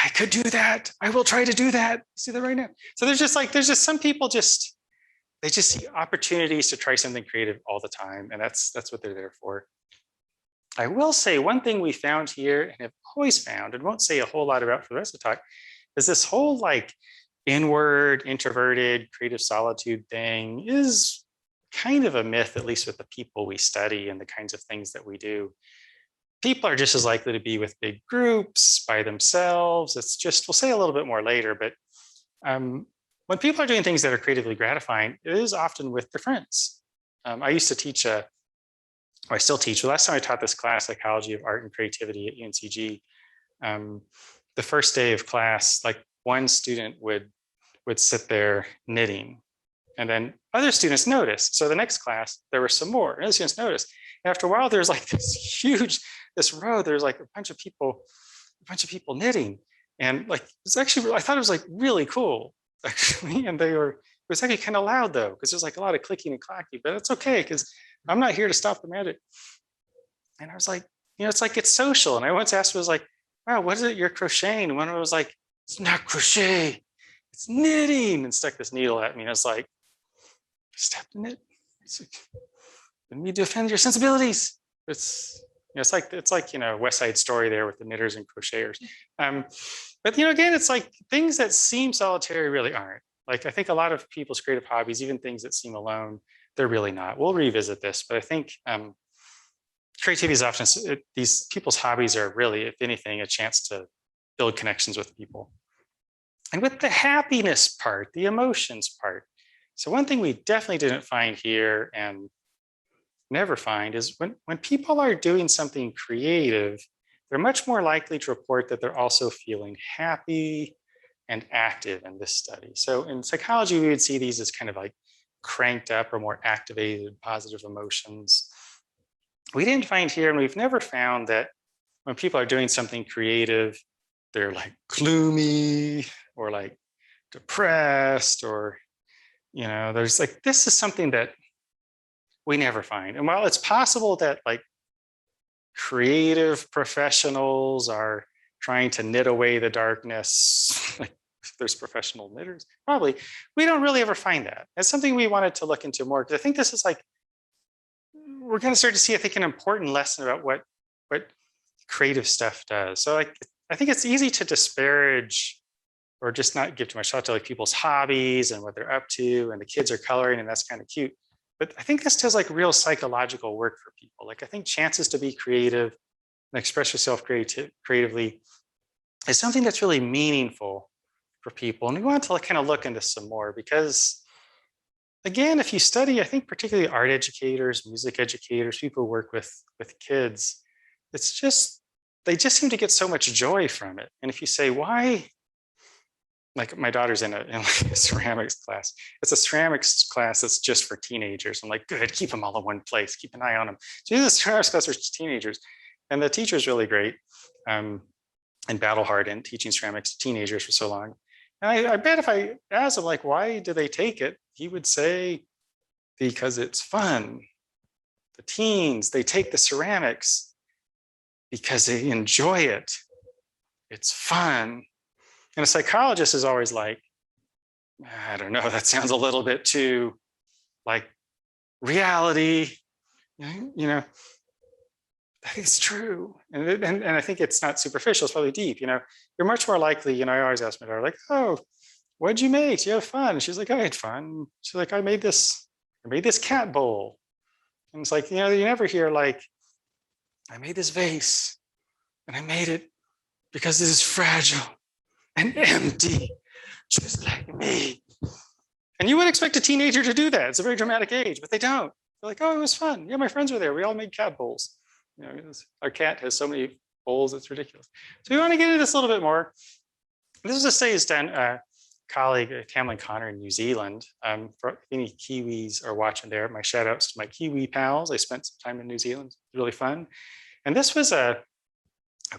I could do that. I will try to do that. See that right now. So there's just some people they just see opportunities to try something creative all the time. And that's what they're there for. I will say one thing we found here, and have always found, and won't say a whole lot about for the rest of the talk, is this whole like inward, introverted, creative solitude thing is kind of a myth, at least with the people we study and the kinds of things that we do. People are just as likely to be with big groups by themselves. It's just, we'll say a little bit more later, but when people are doing things that are creatively gratifying, it is often with their friends. I used to teach I still teach. The last time I taught this class, Psychology of Art and Creativity at UNCG, the first day of class, like one student would sit there knitting, and then other students noticed. So the next class, there were some more, and other students noticed. And after a while, there's like this row, there's like a bunch of people knitting. And like, it's actually, I thought it was like really cool, actually. And it was actually kind of loud though, because there's like a lot of clicking and clacking, but it's okay, because I'm not here to stop the magic. And I was like, it's social. And I once asked, was like, wow, what is it you're crocheting? And one of them was like, it's not crochet, it's knitting, and stuck this needle at me. And I was like, step in it. Didn't mean to offend your sensibilities. it's like West Side Story there with the knitters and crocheters. But again, it's like things that seem solitary really aren't. Like I think a lot of people's creative hobbies, even things that seem alone, they're really not. We'll revisit this, but I think creativity is often these people's hobbies are really, if anything, a chance to build connections with people. And with the happiness part, the emotions part. So one thing we definitely didn't find here and never find is when people are doing something creative, they're much more likely to report that they're also feeling happy and active in this study. So in psychology, we would see these as kind of like cranked up or more activated positive emotions. We didn't find here, and we've never found that when people are doing something creative, they're like gloomy or like depressed, or there's like, this is something that we never find. And while it's possible that like creative professionals are trying to knit away the darkness, like if there's professional knitters, probably, we don't really ever find that. It's something we wanted to look into more, because I think this is like, we're going to start to see, I think, an important lesson about what creative stuff does. So like, I think it's easy to disparage or just not give too much thought to like people's hobbies and what they're up to, and the kids are coloring and that's kind of cute. But I think this does like real psychological work for people. Like I think chances to be creative and express yourself creatively is something that's really meaningful for people. And we want to kind of look into some more, because again, if you study, I think particularly art educators, music educators, people who work with kids, it's just, they just seem to get so much joy from it. And if you say, why, like my daughter's in a ceramics class. It's a ceramics class that's just for teenagers. I'm like, good, keep them all in one place, keep an eye on them. So this ceramics class for teenagers. And the teacher's really great and battle hard in teaching ceramics to teenagers for so long. And I bet if I asked him, like, why do they take it? He would say, because it's fun. The teens, they take the ceramics because they enjoy it. It's fun. And a psychologist is always like, I don't know, that sounds a little bit too like reality. I think it's true. And I think it's not superficial, it's probably deep. You're much more likely, I always ask my daughter, like, oh, what'd you make? Did you have fun? And she's like, I had fun. She's like, I made this cat bowl. And it's like, you never hear like, I made this vase and I made it because it is fragile and empty, just like me. And you would expect a teenager to do that. It's a very dramatic age, but they don't. They're like, oh, it was fun. Yeah, my friends were there. We all made cat bowls. Our cat has so many bowls, it's ridiculous. So we want to get into this a little bit more. This is a study that's done, colleague, Tamlin Connor in New Zealand. For any Kiwis are watching there, my shout outs to my Kiwi pals. I spent some time in New Zealand. It was really fun. And this was a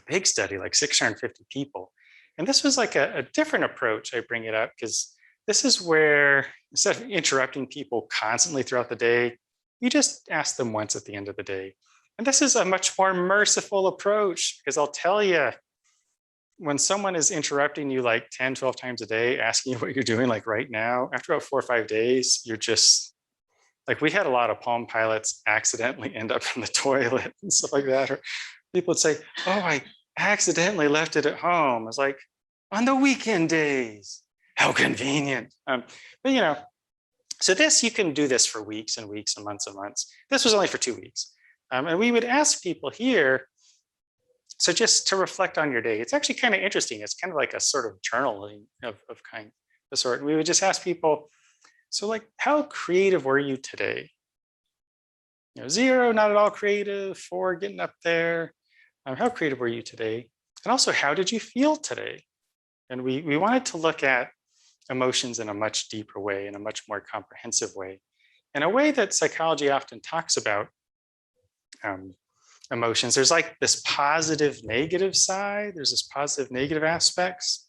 big study, like 650 people. And this was like a different approach. I bring it up because this is where, instead of interrupting people constantly throughout the day, you just ask them once at the end of the day. And this is a much more merciful approach, because I'll tell you, when someone is interrupting you like 10, 12 times a day, asking you what you're doing, like right now, after about 4 or 5 days, you're just like, we had a lot of Palm Pilots accidentally end up in the toilet and stuff like that. Or people would say, oh, I accidentally left it at home. It's like, on the weekend days, how convenient. But so this, you can do this for weeks and weeks and months and months. This was only for 2 weeks. And we would ask people here, so just to reflect on your day. It's actually kind of interesting. It's kind of like a sort of journaling of kind of sort. And we would just ask people, so like, how creative were you today? 0, not at all creative, 4, getting up there. How creative were you today? And also, how did you feel today? And we wanted to look at emotions in a much deeper way, in a much more comprehensive way, in a way that psychology often talks about emotions. There's like this positive, negative side. There's this positive, negative aspects,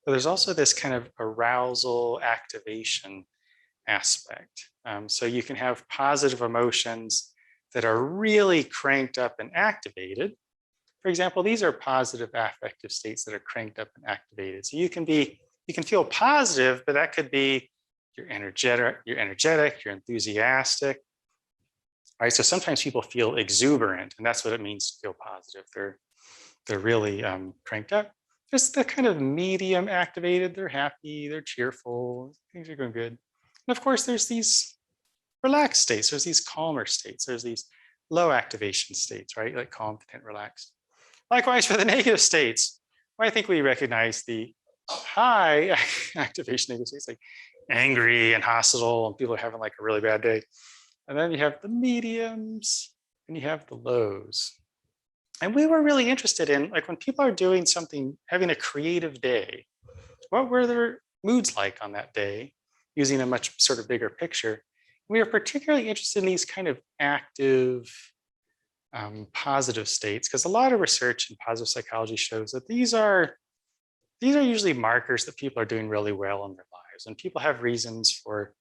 but there's also this kind of arousal, activation aspect. So you can have positive emotions that are really cranked up and activated. For example, these are positive affective states that are cranked up and activated. So you can feel positive, but that could be you're energetic, you're enthusiastic. right? So sometimes people feel exuberant, and that's what it means to feel positive. They're really cranked up. Just the kind of medium activated, they're happy, they're cheerful, things are going good. And of course, there's these relaxed states, there's these calmer states, there's these low activation states, right? Like calm, content, relaxed. Likewise, for the negative states, well, I think we recognize the high activation negative states, like angry and hostile, and people are having like a really bad day. And then you have the mediums and you have the lows. And we were really interested in, like, when people are doing something, having a creative day, what were their moods like on that day, using a much sort of bigger picture. We were particularly interested in these kind of active, positive states, because a lot of research in positive psychology shows that these are usually markers that people are doing really well in their lives, and people have reasons for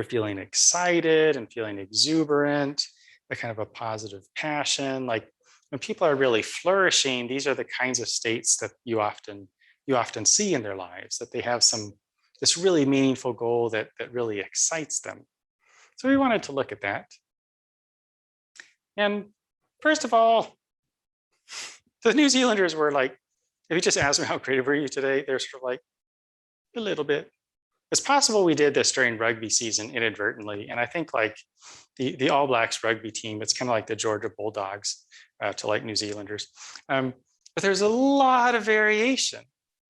feeling excited and feeling exuberant, a kind of a positive passion. Like when people are really flourishing, these are the kinds of states that you often see in their lives, that they have this really meaningful goal that really excites them. So we wanted to look at that. And first of all, the New Zealanders were like, if you just ask them how creative were you today, they're sort of like, a little bit. It's possible we did this during rugby season inadvertently. And I think like the All Blacks rugby team, it's kind of like the Georgia Bulldogs to like New Zealanders. But there's a lot of variation.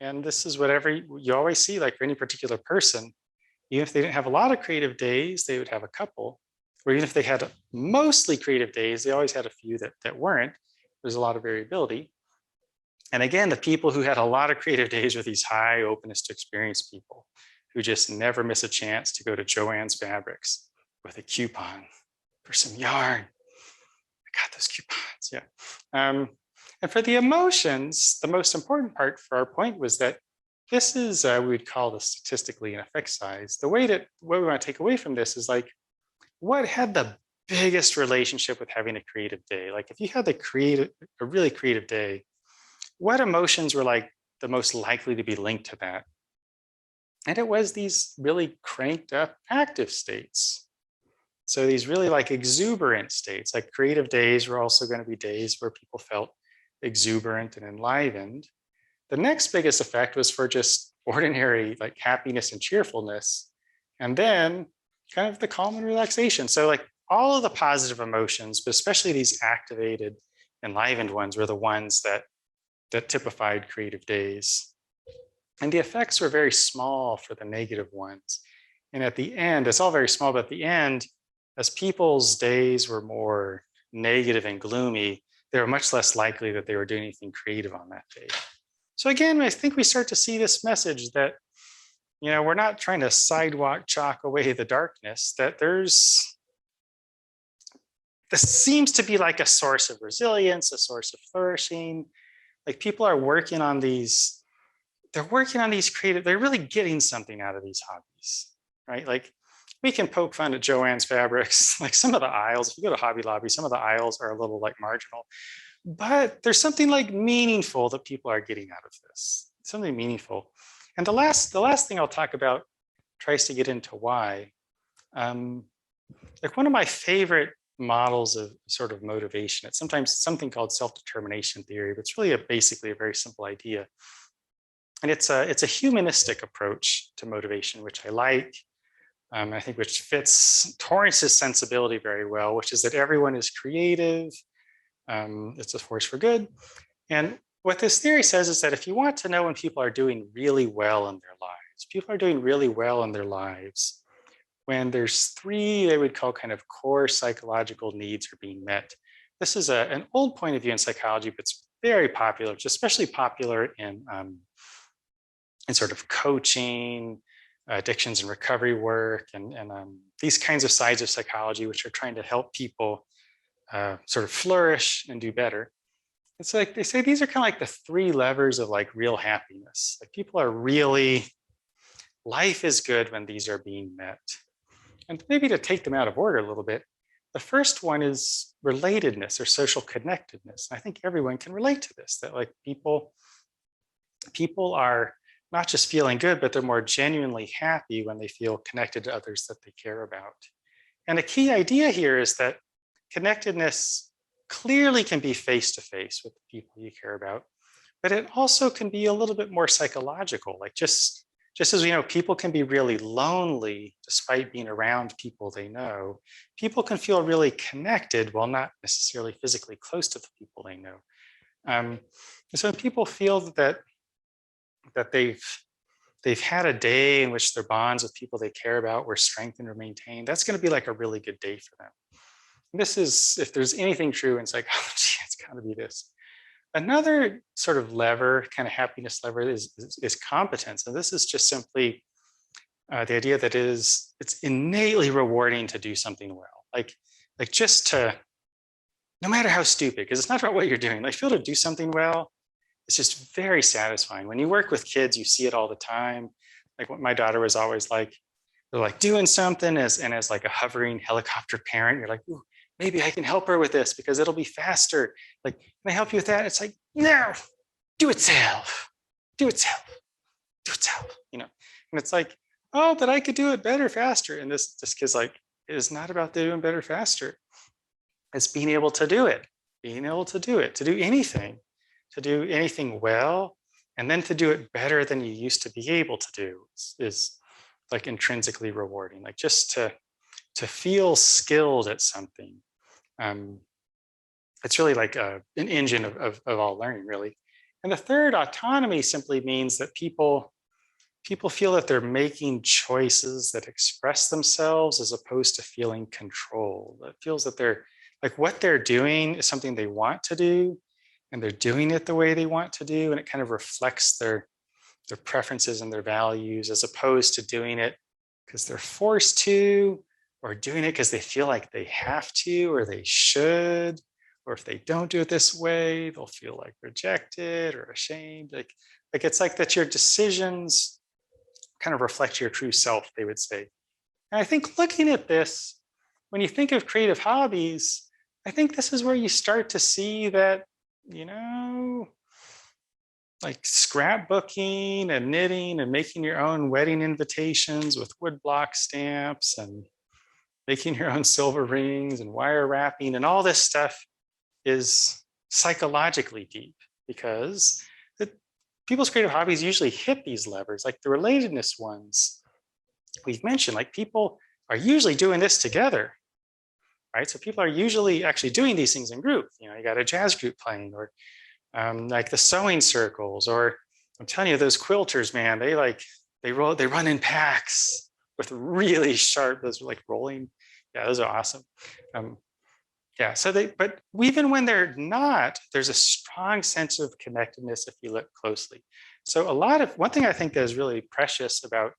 And this is whatever you always see, like for any particular person, even if they didn't have a lot of creative days, they would have a couple. Or even if they had mostly creative days, they always had a few that weren't. There's a lot of variability. And again, the people who had a lot of creative days were these high openness to experience people who just never miss a chance to go to Joann's Fabrics with a coupon for some yarn. I got those coupons, yeah. And for the emotions, the most important part for our point was that this is, we would call this statistically an effect size. The way that what we want to take away from this is like, what had the biggest relationship with having a creative day? Like if you had a really creative day, what emotions were like the most likely to be linked to that? And it was these really cranked up active states. So these really like exuberant states, like creative days were also going to be days where people felt exuberant and enlivened. The next biggest effect was for just ordinary like happiness and cheerfulness. And then kind of the calm and relaxation. So like all of the positive emotions, but especially these activated, enlivened ones were the ones that typified creative days. And the effects were very small for the negative ones. And at the end, it's all very small, but at the end, as people's days were more negative and gloomy, they were much less likely that they were doing anything creative on that day. So again, I think we start to see this message that, you know, we're not trying to sidewalk chalk away the darkness, that this seems to be like a source of resilience, a source of flourishing. Like people are working on these, they're really getting something out of these hobbies, right? Like we can poke fun at Joann's Fabrics, like some of the aisles, if you go to Hobby Lobby, some of the aisles are a little like marginal, but there's something like meaningful that people are getting out of this, something meaningful. And the last thing I'll talk about tries to get into why. Like one of my favorite models of sort of motivation, it's sometimes something called self-determination theory, but it's really basically a very simple idea. And it's a humanistic approach to motivation, which I like. I think which fits Torrance's sensibility very well, which is that everyone is creative. It's a force for good. And what this theory says is that if you want to know when people are doing really well in their lives, people are doing really well in their lives when there's three they would call kind of core psychological needs are being met. This is an old point of view in psychology, but it's very popular. It's especially popular in sort of coaching, addictions and recovery work, and these kinds of sides of psychology, which are trying to help people sort of flourish and do better. It's like they say these are kind of like the three levers of like real happiness. Like people are really, life is good when these are being met. And maybe to take them out of order a little bit, the first one is relatedness or social connectedness. And I think everyone can relate to this, that like people are not just feeling good, but they're more genuinely happy when they feel connected to others that they care about. And a key idea here is that connectedness clearly can be face-to-face with the people you care about, but it also can be a little bit more psychological. Like just as we know, people can be really lonely despite being around people they know. People can feel really connected while not necessarily physically close to the people they know. So when people feel that they've had a day in which their bonds with people they care about were strengthened or maintained, that's going to be like a really good day for them. And this is, if there's anything true in psychology, it's got to be this. Another sort of lever, kind of happiness lever, is competence. And this is just simply the idea that it's innately rewarding to do something well. Like just to, no matter how stupid, because it's not about what you're doing, like feel to do something well, it's just very satisfying. When you work with kids, you see it all the time. Like what my daughter was always like, they're like doing something as like a hovering helicopter parent, you're like, ooh, maybe I can help her with this because it'll be faster. Like, can I help you with that? It's like, no, do it self, do it self, do it self, you know? And it's like, oh, but I could do it better, faster. And this kid's like, it is not about doing better, faster. It's being able to do it, to do anything well, and then to do it better than you used to be able to do is like intrinsically rewarding. Like just to feel skilled at something. It's really like an engine of all learning, really. And the third, autonomy, simply means that people feel that they're making choices that express themselves as opposed to feeling control. It feels that they're like what they're doing is something they want to do, and they're doing it the way they want to do, and it kind of reflects their preferences and their values, as opposed to doing it because they're forced to, or doing it because they feel like they have to or they should, or if they don't do it this way, they'll feel like rejected or ashamed. Like it's like that your decisions kind of reflect your true self, they would say. And I think looking at this, when you think of creative hobbies, I think this is where you start to see that, you know, like scrapbooking and knitting and making your own wedding invitations with woodblock stamps and making your own silver rings and wire wrapping and all this stuff is psychologically deep, because people's creative hobbies usually hit these levers, like the relatedness ones we've mentioned. Like people are usually doing this together, right? So people are usually actually doing these things in group. You know, you got a jazz group playing, or like the sewing circles, or I'm telling you, those quilters, man, they run in packs with really sharp, those like rolling. Yeah, those are awesome. Yeah, so but even when they're not, there's a strong sense of connectedness if you look closely. So one thing I think that is really precious about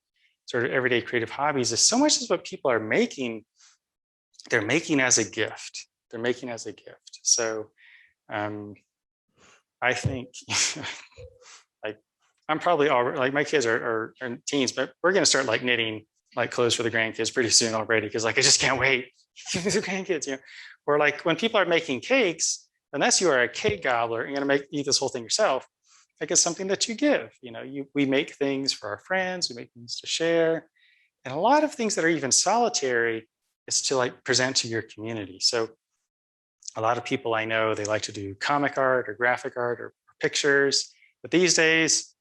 sort of everyday creative hobbies is so much is what people are making, they're making as a gift. They're making as a gift. So I think like I'm probably already, like my kids are teens, but we're going to start like knitting like clothes for the grandkids pretty soon already, because like I just can't wait. The grandkids, you know. Or like when people are making cakes, unless you are a cake gobbler and you're going to eat this whole thing yourself, like it's something that you give. You know, we make things for our friends, we make things to share, and a lot of things that are even solitary is to like present to your community. So a lot of people I know, they like to do comic art or graphic art or pictures, but these days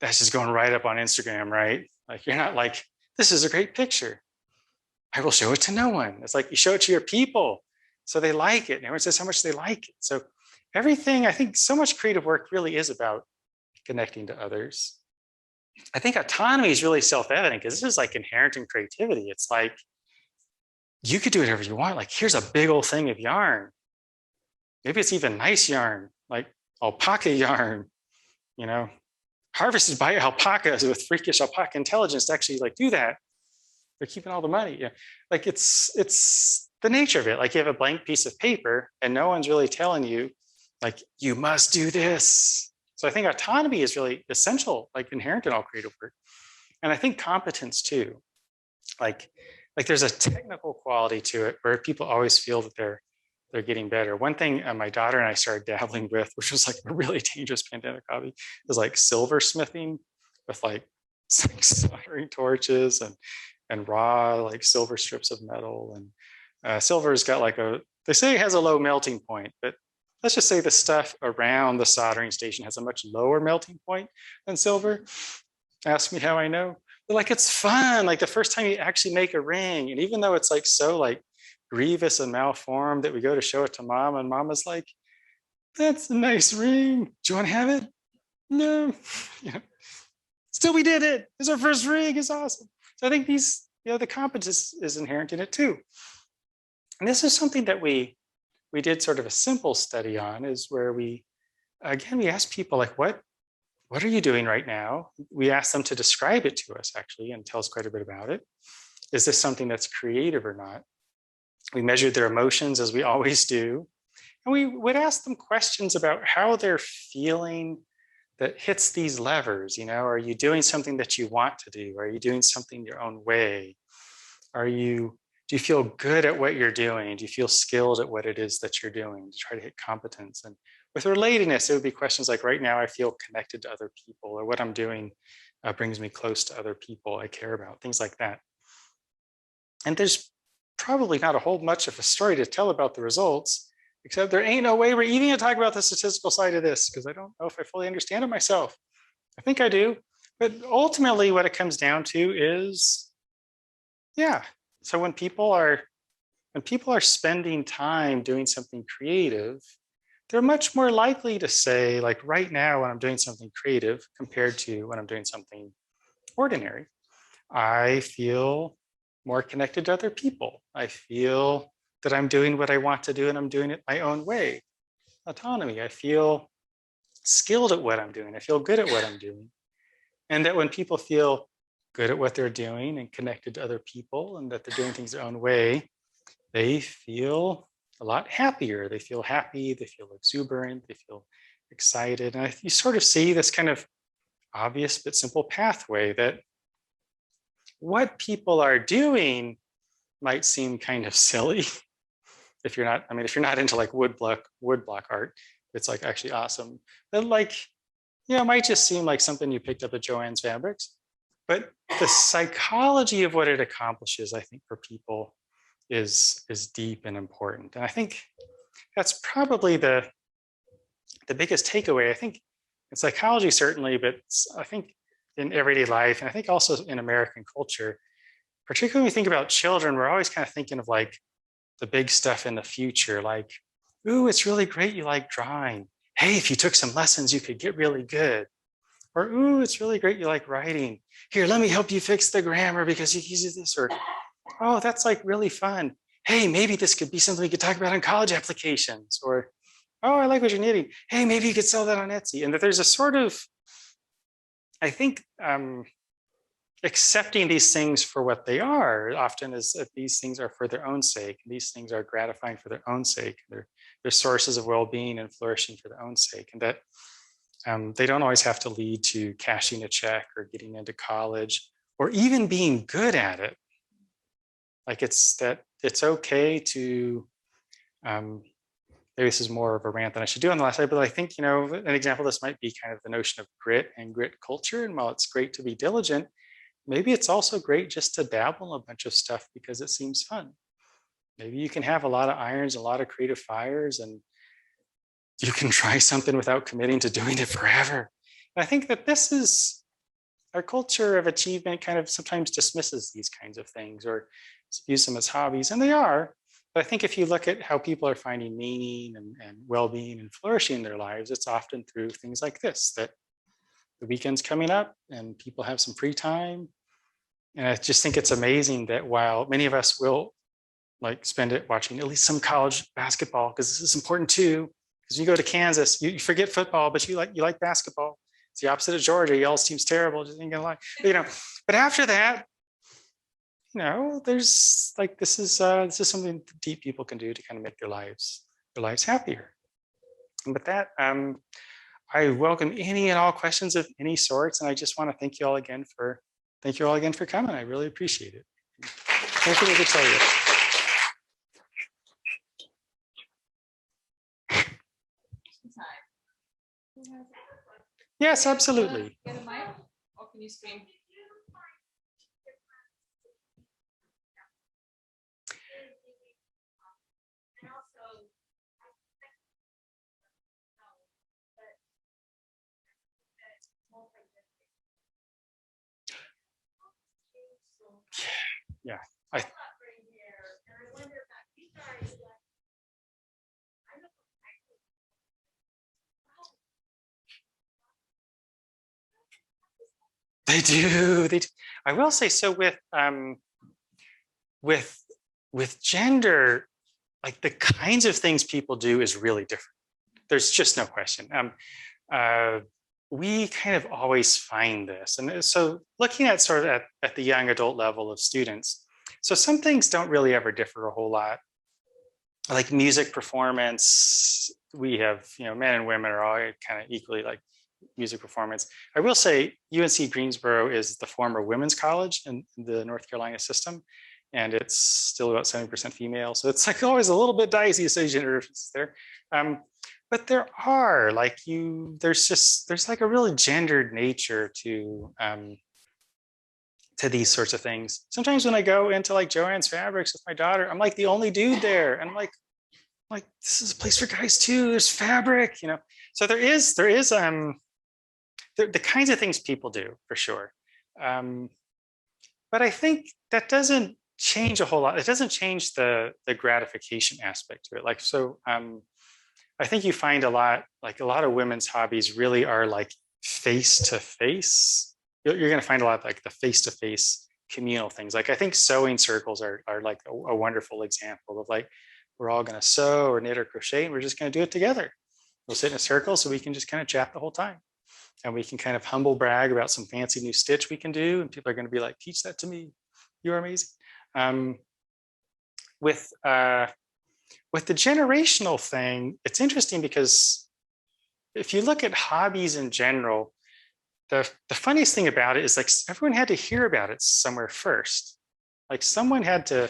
that's just going right up on Instagram, right? Like you're not like, this is a great picture, I will show it to no one. It's like you show it to your people so they like it, and everyone says how much they like it. So everything, I think so much creative work really is about connecting to others. I think autonomy is really self-evident because this is like inherent in creativity. It's like you could do whatever you want. Like here's a big old thing of yarn. Maybe it's even nice yarn, like alpaca yarn, you know, harvested by alpacas with freakish alpaca intelligence to actually like do that. They're keeping all the money. Yeah. Like it's the nature of it. Like you have a blank piece of paper and no one's really telling you like, you must do this. So I think autonomy is really essential, like inherent in all creative work. And I think competence too. Like there's a technical quality to it where people always feel that they're getting better. One thing my daughter and I started dabbling with, which was like a really dangerous pandemic hobby, is like silversmithing with like soldering torches and and raw like silver strips of metal. And silver's got like they say it has a low melting point, but let's just say the stuff around the soldering station has a much lower melting point than silver. Ask me how I know. But like, it's fun. Like the first time you actually make a ring, and even though it's like so like grievous and malformed that we go to show it to mom, and mama's like, that's a nice ring. Do you want to have it? No. You know, still we did it. It's our first ring. It's awesome. So I think these, the competence is inherent in it too. And this is something that we did sort of a simple study on, is where we asked people like, what are you doing right now? We asked them to describe it to us actually and tell us quite a bit about it. Is this something that's creative or not? We measured their emotions, as we always do. And we would ask them questions about how they're feeling that hits these levers. Are you doing something that you want to do? Are you doing something your own way? Do you feel good at what you're doing? Do you feel skilled at what it is that you're doing to try to hit competence? And with relatedness, it would be questions like, right now I feel connected to other people, or what I'm doing brings me close to other people I care about, things like that. And there's probably not a whole much of a story to tell about the results, except there ain't no way we're even gonna talk about the statistical side of this, because I don't know if I fully understand it myself. I think I do, but ultimately what it comes down to is, so when people are spending time doing something creative, they're much more likely to say, like, right now when I'm doing something creative compared to when I'm doing something ordinary, I feel more connected to other people. I feel that I'm doing what I want to do and I'm doing it my own way. Autonomy. I feel skilled at what I'm doing. I feel good at what I'm doing. And that when people feel good at what they're doing and connected to other people, and that they're doing things their own way, they feel a lot happier. They feel happy, they feel exuberant, they feel excited. And you sort of see this kind of obvious but simple pathway that what people are doing might seem kind of silly. If you're not into like woodblock art, it's like actually awesome. But like, it might just seem like something you picked up at Joann's Fabrics. But the psychology of what it accomplishes, I think, for people is deep and important. And I think that's probably the biggest takeaway. I think in psychology, certainly, but I think in everyday life, and I think also in American culture, particularly when we think about children, we're always kind of thinking of like the big stuff in the future, like, ooh, it's really great you like drawing. Hey, if you took some lessons, you could get really good. Or, ooh, it's really great you like writing. Here, let me help you fix the grammar because you use this. Or, oh, that's like really fun. Hey, maybe this could be something we could talk about on college applications. Or, oh, I like what you're knitting. Hey, maybe you could sell that on Etsy. And that there's a sort of, I think, accepting these things for what they are often is that these things are for their own sake. These things are gratifying for their own sake. They're sources of well-being and flourishing for their own sake. And that they don't always have to lead to cashing a check or getting into college or even being good at it. Like it's okay to, maybe this is more of a rant than I should do on the last slide, but I think, an example of this might be kind of the notion of grit and grit culture. And while it's great to be diligent, maybe it's also great just to dabble in a bunch of stuff because it seems fun. Maybe you can have a lot of irons, a lot of creative fires, and you can try something without committing to doing it forever. And I think that this is our culture of achievement kind of sometimes dismisses these kinds of things or views them as hobbies, and they are. But I think if you look at how people are finding meaning and well-being and flourishing in their lives, it's often through things like this, that the weekend's coming up and people have some free time. And I just think it's amazing that while many of us will like spend it watching at least some college basketball, because this is important too, because you go to Kansas, you forget football, but you like basketball. It's the opposite of Georgia. Y'all seems terrible, just ain't gonna lie. But after that, there's like, this is something deep people can do to kind of make their lives happier. And with that, I welcome any and all questions of any sorts. And I just want to thank you all again for coming. I really appreciate it. Thank you to tell you. Yes, absolutely. Get a mic, or can you scream? yeah, I, they do. They do. I will say so with with gender, like the kinds of things people do is really different. There's just no question. Uh, we kind of always find this, and so looking at sort of at the young adult level of students, so some things don't really ever differ a whole lot. Like music performance, we have, you know, men and women are all kind of equally like music performance. I will say UNC Greensboro is the former women's college in the North Carolina system, and it's still about 70% female. So it's like always a little bit dicey to say gender differences there. But there are like there's like a really gendered nature to these sorts of things. Sometimes when I go into like Joann's Fabrics with my daughter, I'm like the only dude there, and I'm like this is a place for guys too. There's fabric, you know. So there is the kinds of things people do for sure. But I think that doesn't change a whole lot. It doesn't change the gratification aspect to it. Like, so I think you find a lot of women's hobbies really are like face to face. You're going to find a lot of like the face to face communal things. Like I think sewing circles are like a wonderful example of like, we're all going to sew or knit or crochet, and we're just going to do it together. We'll sit in a circle so we can just kind of chat the whole time. And we can kind of humble brag about some fancy new stitch we can do. And people are going to be like, teach that to me. You're amazing. With the generational thing, it's interesting because if you look at hobbies in general, the funniest thing about it is like everyone had to hear about it somewhere first. Like someone had to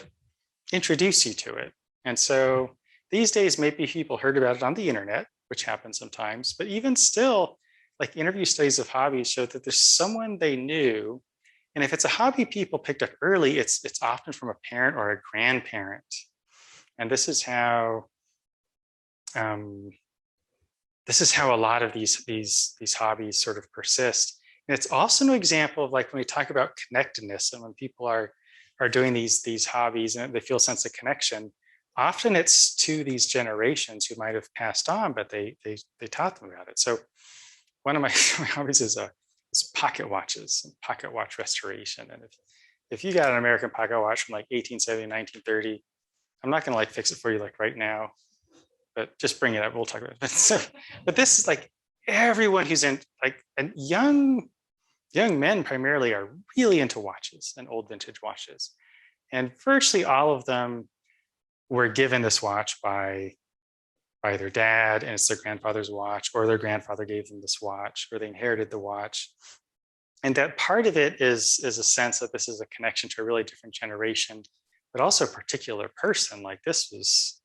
introduce you to it. And so these days, maybe people heard about it on the internet, which happens sometimes, but even still, like interview studies of hobbies show that there's someone they knew. And if it's a hobby people picked up early, it's often from a parent or a grandparent. And this is how a lot of these hobbies sort of persist. And it's also an example of like when we talk about connectedness and when people are doing these hobbies and they feel a sense of connection, often it's to these generations who might have passed on, but they taught them about it. So one of my hobbies is pocket watches and pocket watch restoration. And if you got an American pocket watch from like 1870, 1930, I'm not going to like fix it for you like right now, but just bring it up. We'll talk about it. But this is like everyone who's in like, and young men primarily are really into watches and old vintage watches. And virtually all of them were given this watch by their dad, and it's their grandfather's watch, or their grandfather gave them this watch, or they inherited the watch. And that part of it is a sense that this is a connection to a really different generation, but also a particular person. Like this was,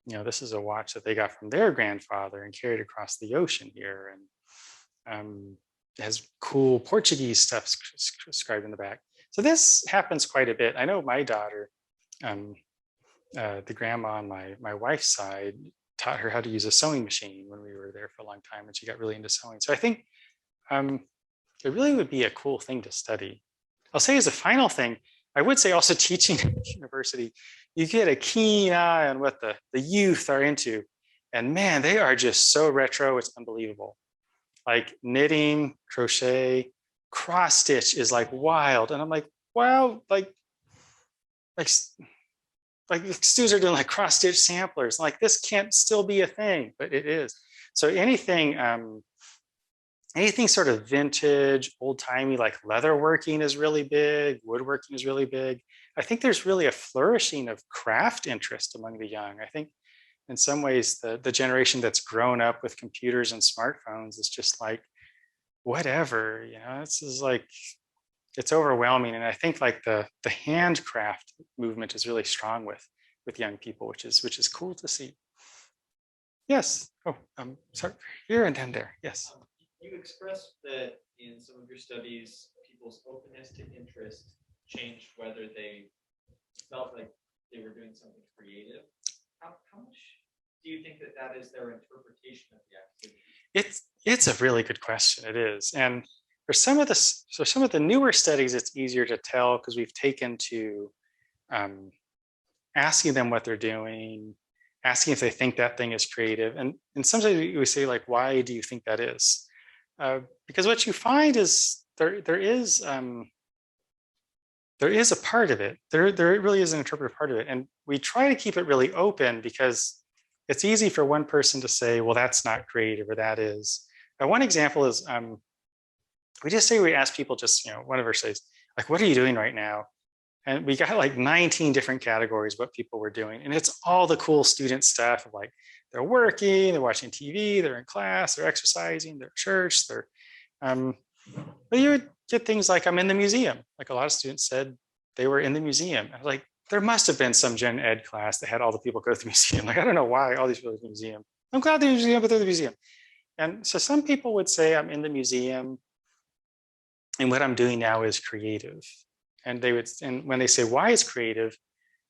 you know, this is a watch that they got from their grandfather and carried across the ocean here, and it has cool Portuguese stuff inscribed in the back. So this happens quite a bit. I know my daughter, the grandma on my wife's side, taught her how to use a sewing machine when we were there for a long time, and she got really into sewing. So I think it really would be a cool thing to study. I'll say as a final thing, I would say also teaching at university, you get a keen eye on what the youth are into. And man, they are just so retro, it's unbelievable. Like knitting, crochet, cross stitch is like wild. And I'm like, wow, like students are doing like cross stitch samplers. Like this can't still be a thing, but it is. So anything sort of vintage, old timey, like leatherworking is really big. Woodworking is really big. I think there's really a flourishing of craft interest among the young. I think in some ways the generation that's grown up with computers and smartphones is just like, whatever, you know, this is like, it's overwhelming. And I think like the handcraft movement is really strong with young people, which is cool to see. Yes. Oh, sorry, here and then there. Yes. You expressed that in some of your studies, people's openness to interest changed whether they felt like they were doing something creative. How much do you think that is their interpretation of the activity? It's a really good question. It is. And For some of the newer studies, it's easier to tell because we've taken to asking them what they're doing, asking if they think that thing is creative. And sometimes we say like, why do you think that is? Because what you find is there is a part of it. There really is an interpretive part of it. And we try to keep it really open because it's easy for one person to say, well, that's not creative or that is. One example is we ask people just, one of our studies, like, what are you doing right now? And we got like 19 different categories what people were doing. And it's all the cool student stuff of like, they're working, they're watching TV, they're in class, they're exercising, they're at church, but you would get things like, I'm in the museum. Like a lot of students said they were in the museum. I was like, there must have been some gen ed class that had all the people go to the museum. Like, I don't know why all these people are in the museum. I'm glad they're in the museum, but they're in the museum. And so some people would say I'm in the museum and what I'm doing now is creative. And when they say why is creative,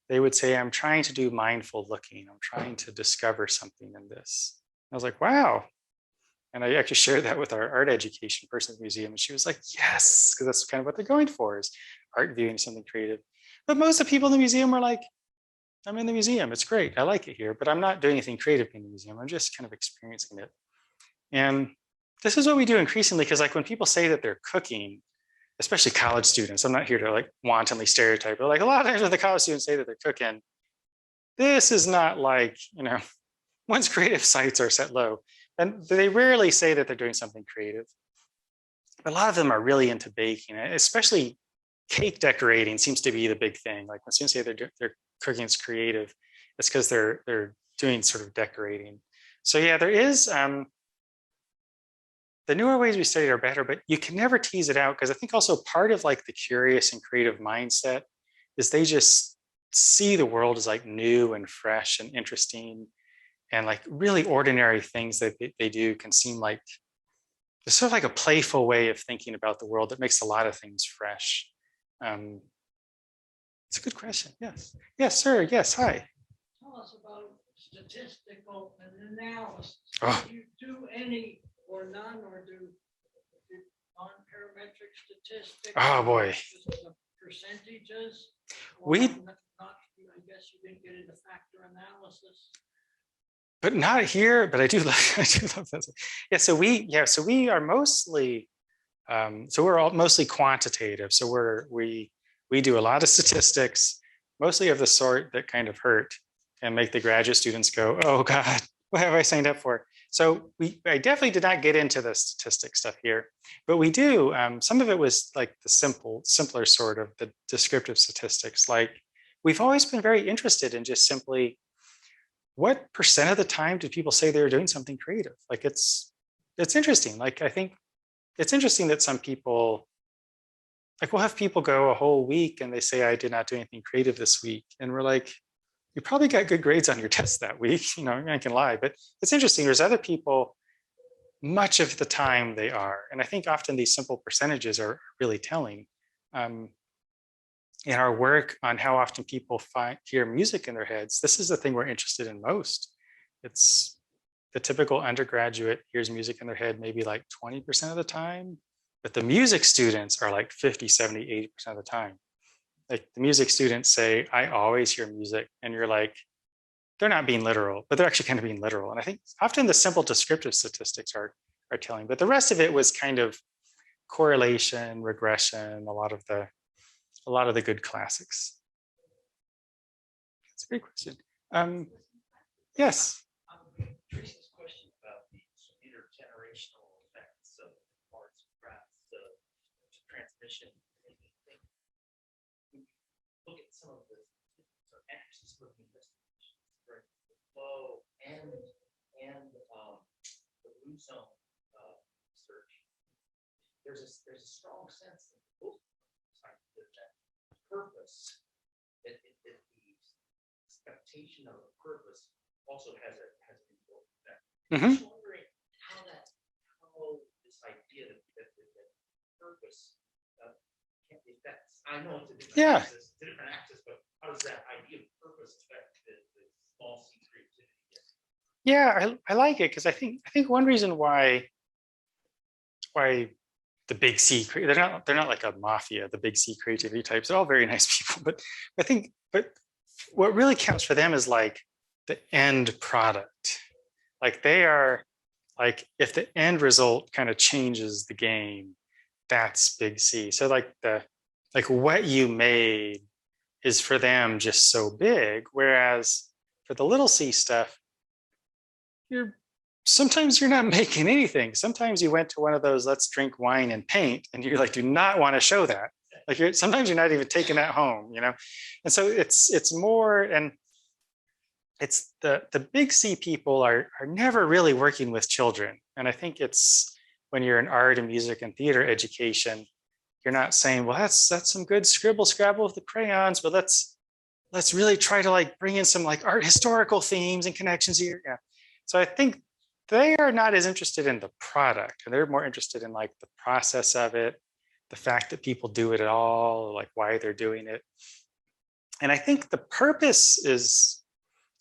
they would say, I'm trying to do mindful looking. I'm trying to discover something in this. I was like, wow. And I actually shared that with our art education person at the museum. And she was like, yes, because that's kind of what they're going for, is art viewing something creative. But most of the people in the museum were like, I'm in the museum. It's great. I like it here, but I'm not doing anything creative in the museum. I'm just kind of experiencing it. And this is what we do increasingly, because like when people say that they're cooking, especially college students, I'm not here to like wantonly stereotype, but like a lot of times when the college students say that they're cooking, this is not like, one's creative sights are set low. And they rarely say that they're doing something creative. But a lot of them are really into baking, especially cake decorating seems to be the big thing. Like when students say they're cooking is creative, it's because they're doing sort of decorating. So yeah, there is, the newer ways we study are better, but you can never tease it out, because I think also part of like the curious and creative mindset is they just see the world as like new and fresh and interesting, and like really ordinary things that they do can seem like it's sort of like a playful way of thinking about the world that makes a lot of things fresh. It's a good question. Yes, sir. Yes, hi. Tell us about statistical analysis. Oh. Do you do any or none, or do non-parametric statistics? Oh boy. The percentages? We- not, I guess you didn't get into factor analysis. But not here, but I do love that. Yeah, so we are mostly, so we're all mostly quantitative. So we do a lot of statistics, mostly of the sort that kind of hurt and make the graduate students go, oh God, what have I signed up for? So I definitely did not get into the statistics stuff here, but we do, some of it was like the simpler sort of the descriptive statistics. Like we've always been very interested in just simply, what percent of the time do people say they're doing something creative? Like it's interesting. Like I think it's interesting that some people, like we'll have people go a whole week and they say, I did not do anything creative this week. And we're like, you probably got good grades on your test that week. I can lie, but it's interesting. There's other people, much of the time they are. And I think often these simple percentages are really telling. In our work on how often people hear music in their heads, this is the thing we're interested in most. It's the typical undergraduate hears music in their head maybe like 20% of the time, but the music students are like 50, 70, 80% of the time. Like the music students say, I always hear music. And you're like, they're not being literal, but they're actually kind of being literal. And I think often the simple descriptive statistics are telling, but the rest of it was kind of correlation, regression, a lot of the good classics. That's a great question. Yes. Tracy's question about the intergenerational effects of arts and crafts, the transmission. Look at some of the axis of investigations, right? The flow and the blue zone research. There's a strong sense that both that purpose, that the expectation of a purpose also has an important effect. I'm just wondering how this idea that purpose can affect. I know it's a different axis, but how does that idea of purpose affect the small c creativity? Yeah, I like it because I think one reason why the big C. They're not like a mafia, the big C creativity types. They're all very nice people, but I think, but what really counts for them is like the end product. Like they are like, if the end result kind of changes the game, that's big C. So like what you made is for them just so big. Whereas for the little C stuff, sometimes you're not making anything. Sometimes you went to one of those, let's drink wine and paint, and you like do not want to show that. Like sometimes you're not even taking that home, you know? And so it's more, and it's the big C people are never really working with children. And I think it's when you're in art and music and theater education, you're not saying, well, that's some good scribble scrabble with the crayons, but let's really try to like bring in some like art historical themes and connections here. Yeah. So I think they are not as interested in the product, and they're more interested in like the process of it, the fact that people do it at all, like why they're doing it. And I think the purpose is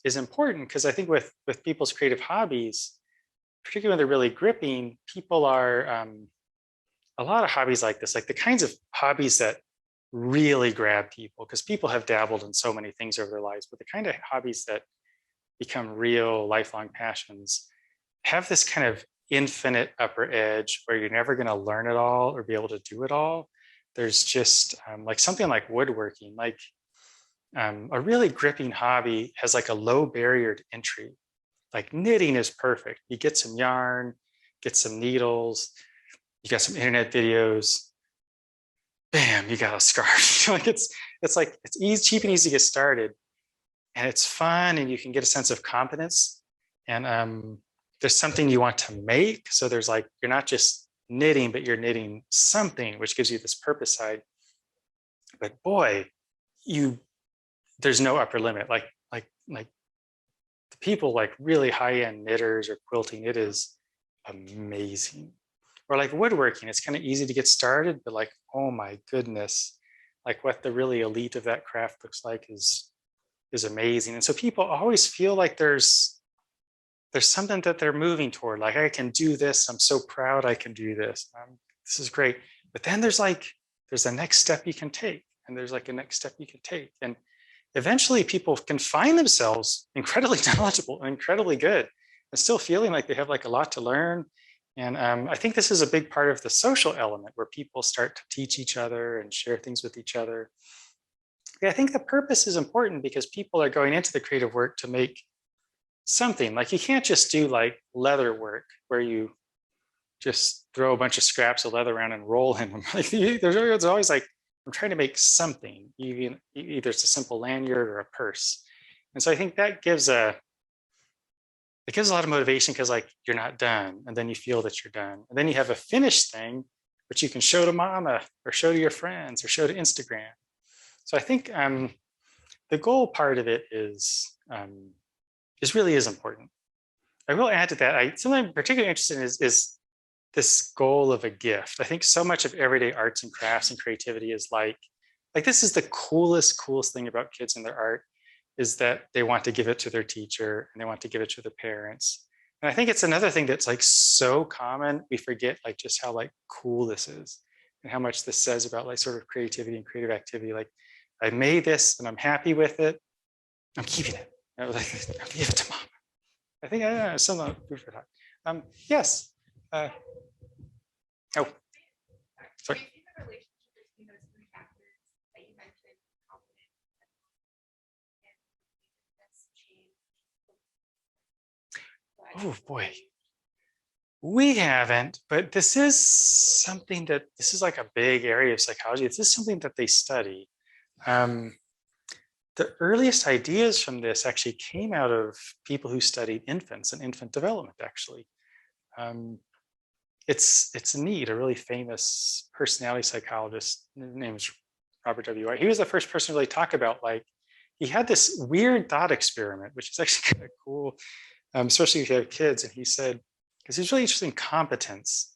important, because I think with people's creative hobbies, particularly when they're really gripping, people are a lot of hobbies like this, like the kinds of hobbies that really grab people, because people have dabbled in so many things over their lives, but the kind of hobbies that become real lifelong passions have this kind of infinite upper edge where you're never going to learn it all or be able to do it all. There's just like something like woodworking, like a really gripping hobby has like a low barrier to entry. Like knitting is perfect. You get some yarn, get some needles, you got some internet videos, bam, you got a scarf. Like it's easy, cheap and easy to get started, and it's fun, and you can get a sense of competence, and there's something you want to make. So there's like, you're not just knitting, but you're knitting something, which gives you this purpose side. But boy, there's no upper limit. Like the people like really high-end knitters or quilting, it is amazing. Or like woodworking, it's kind of easy to get started, but like, oh my goodness, like what the really elite of that craft looks like is amazing. And so people always feel like there's something that they're moving toward. Like, I can do this. I'm so proud I can do this. This is great. But then there's a next step you can take, and there's like a next step you can take. And eventually people can find themselves incredibly knowledgeable and incredibly good, and still feeling like they have like a lot to learn. And I think this is a big part of the social element, where people start to teach each other and share things with each other. I think the purpose is important, because people are going into the creative work to make something. Like, you can't just do like leather work where you just throw a bunch of scraps of leather around and roll in them. Like, there's always like, I'm trying to make something, either it's a simple lanyard or a purse. And so I think that gives a lot of motivation, because like, you're not done, and then you feel that you're done, and then you have a finished thing which you can show to mama or show to your friends or show to Instagram. So I think the goal part of it is really important. I will add to that, something I'm particularly interested in is this goal of a gift. I think so much of everyday arts and crafts and creativity is like this is the coolest thing about kids and their art, is that they want to give it to their teacher, and they want to give it to their parents. And I think it's another thing that's like so common, we forget like just how like cool this is, and how much this says about like sort of creativity and creative activity. Like, I made this and I'm happy with it, I'm keeping it. I was like, I'll give it to mom. I think I don't know, some food for thought. Yes. Oh, sorry. Oh boy, we haven't, but this is something this is like a big area of psychology. This is something that they study. The earliest ideas from this actually came out of people who studied infants and infant development, actually. It's neat. A really famous personality psychologist, his name is Robert W. White. He was the first person to really talk about, like, he had this weird thought experiment, which is actually kind of cool, especially if you have kids. And he said, because he's really interested in competence.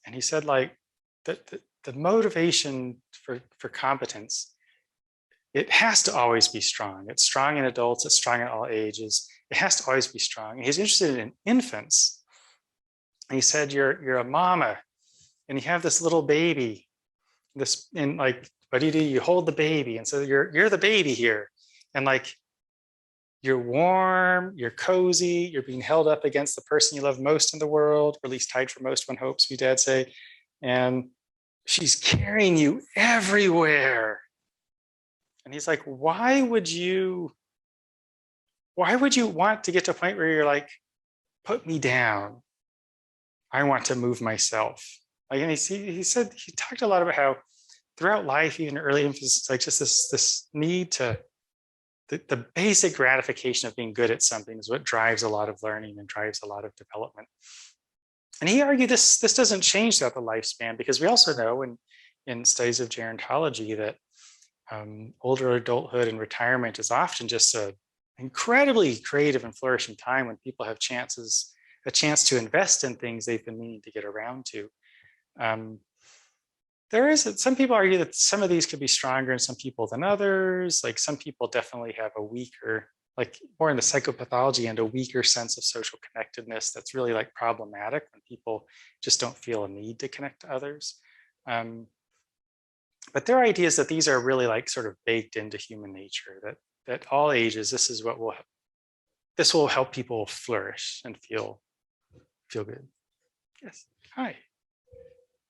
And he said, like, the motivation for competence, it has to always be strong. It's strong in adults, it's strong at all ages. It has to always be strong. And he's interested in infants. And he said, you're a mama, and you have this little baby, this, and like, what do? You hold the baby, and so you're the baby here, and like, you're warm, you're cozy, you're being held up against the person you love most in the world, or at least tied for most, one hopes, we dad say, and she's carrying you everywhere. And he's like, why would you want to get to a point where you're like, put me down? I want to move myself. Like, and he said, he talked a lot about how throughout life, even early infancy, it's like just this need to, the basic gratification of being good at something is what drives a lot of learning and drives a lot of development. And he argued this doesn't change throughout the lifespan, because we also know in studies of gerontology that older adulthood and retirement is often just an incredibly creative and flourishing time when people have a chance to invest in things they've been meaning to get around to. Some people argue that some of these could be stronger in some people than others. Like some people definitely have a weaker, like more in the psychopathology and a weaker sense of social connectedness that's really like problematic when people just don't feel a need to connect to others. But their idea is that these are really like sort of baked into human nature, that all ages, this will help people flourish and feel good. Yes, hi. I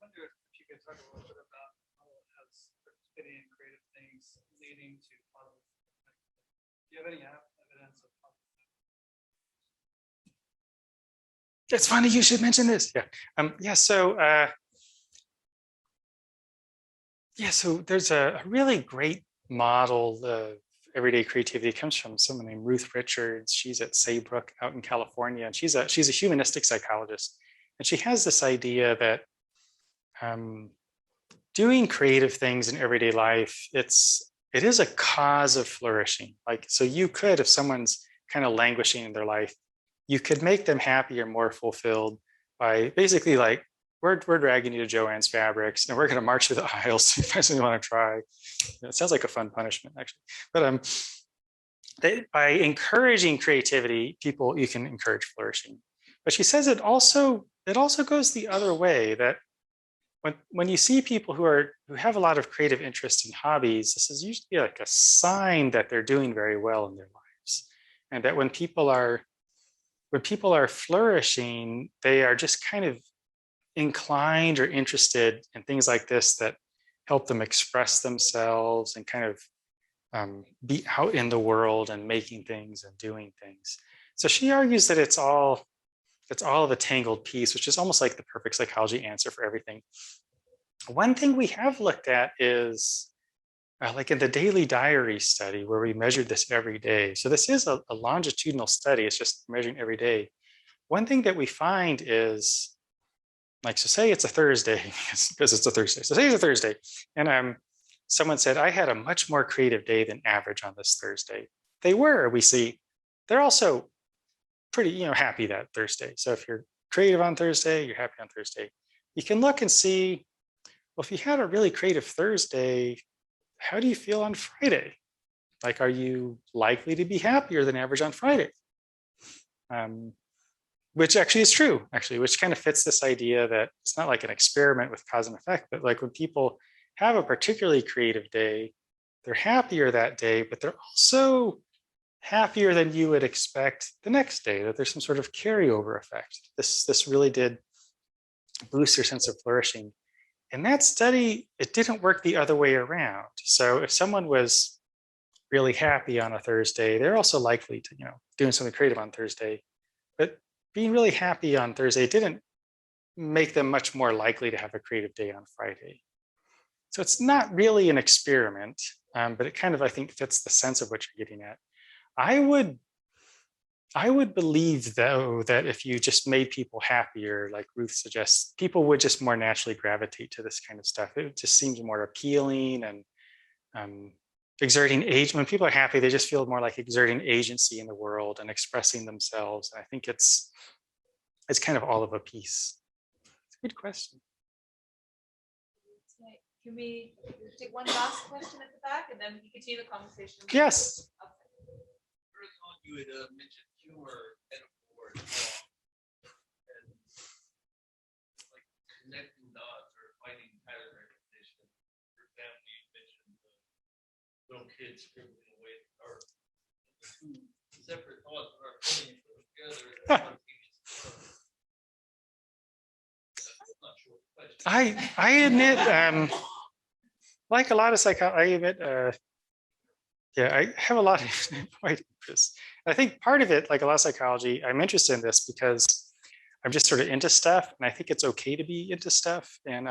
wonder if you could talk a little bit about how it has participating in creative things leading to positive effects. Do you have any evidence of positive effects? It's funny you should mention this. So there's a really great model of everyday creativity. It comes from someone named Ruth Richards. She's at Saybrook out in California, and she's a humanistic psychologist. And she has this idea that doing creative things in everyday life, it is a cause of flourishing. Like, so you could, if someone's kind of languishing in their life, you could make them happier, more fulfilled by basically like, we're dragging you to Joann's Fabrics and we're going to march through the aisles to find something you want to try. It sounds like a fun punishment, actually. But by encouraging creativity, you can encourage flourishing. But she says it also goes the other way, that when you see people who have a lot of creative interests and hobbies, this is usually like a sign that they're doing very well in their lives, and that when people are flourishing, they are just kind of inclined or interested in things like this that help them express themselves and kind of be out in the world and making things and doing things. So she argues that it's all of a tangled piece, which is almost like the perfect psychology answer for everything. One thing we have looked at is like in the daily diary study, where we measured this every day. So this is a longitudinal study. It's just measuring every day. One thing that we find is, like, so say it's a Thursday, because it's a Thursday. So say it's a Thursday, and someone said, I had a much more creative day than average on this Thursday. We see, they're also pretty, happy that Thursday. So if you're creative on Thursday, you're happy on Thursday. You can look and see, well, if you had a really creative Thursday, how do you feel on Friday? Like, are you likely to be happier than average on Friday? Which actually is true, which kind of fits this idea that it's not like an experiment with cause and effect, but like when people have a particularly creative day, they're happier that day, but they're also happier than you would expect the next day, that there's some sort of carryover effect. This really did boost your sense of flourishing. In that study, it didn't work the other way around. So if someone was really happy on a Thursday, they're also likely to, doing something creative on Thursday. But being really happy on Thursday didn't make them much more likely to have a creative day on Friday. So it's not really an experiment, but it kind of, I think, fits the sense of what you're getting at. I would believe, though, that if you just made people happier, like Ruth suggests, people would just more naturally gravitate to this kind of stuff. It just seems more appealing and exerting age. When people are happy, they just feel more like exerting agency in the world and expressing themselves. I think it's kind of all of a piece. It's a good question. Can we take one last question at the back and then we can continue the conversation? Yes. Early on, you had mentioned humor, metaphor, and like connecting dots little kids scribbling away at the art. The two separate thoughts that are putting together. I'm not sure what the question. I admit, like a lot of I admit, yeah, I have a lot of wide interests. I think part of it, like a lot of psychology, I'm interested in this because I'm just sort of into stuff, and I think it's okay to be into stuff. And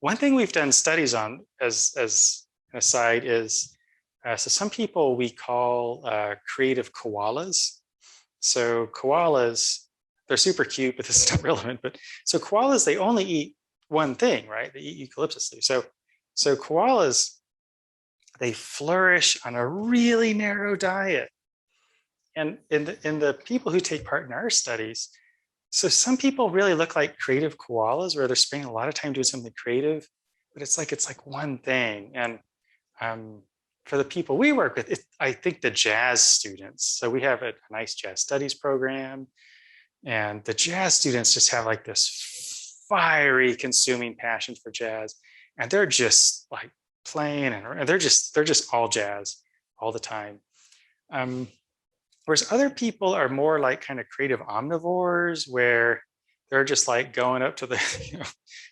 one thing we've done studies on, as an aside, is so some people we call creative koalas. So koalas, they're super cute, but this is not relevant. But so koalas, they only eat one thing, right? They eat eucalyptus leaves. So koalas, they flourish on a really narrow diet. And in the people who take part in our studies, so some people really look like creative koalas, where they're spending a lot of time doing something creative, but it's like one thing. And for the people we work with, I think the jazz students, so we have a nice jazz studies program, and the jazz students just have like this fiery, consuming passion for jazz, and they're just like playing, and they're just all jazz all the time. Whereas other people are more like kind of creative omnivores, where they're just like going up to the,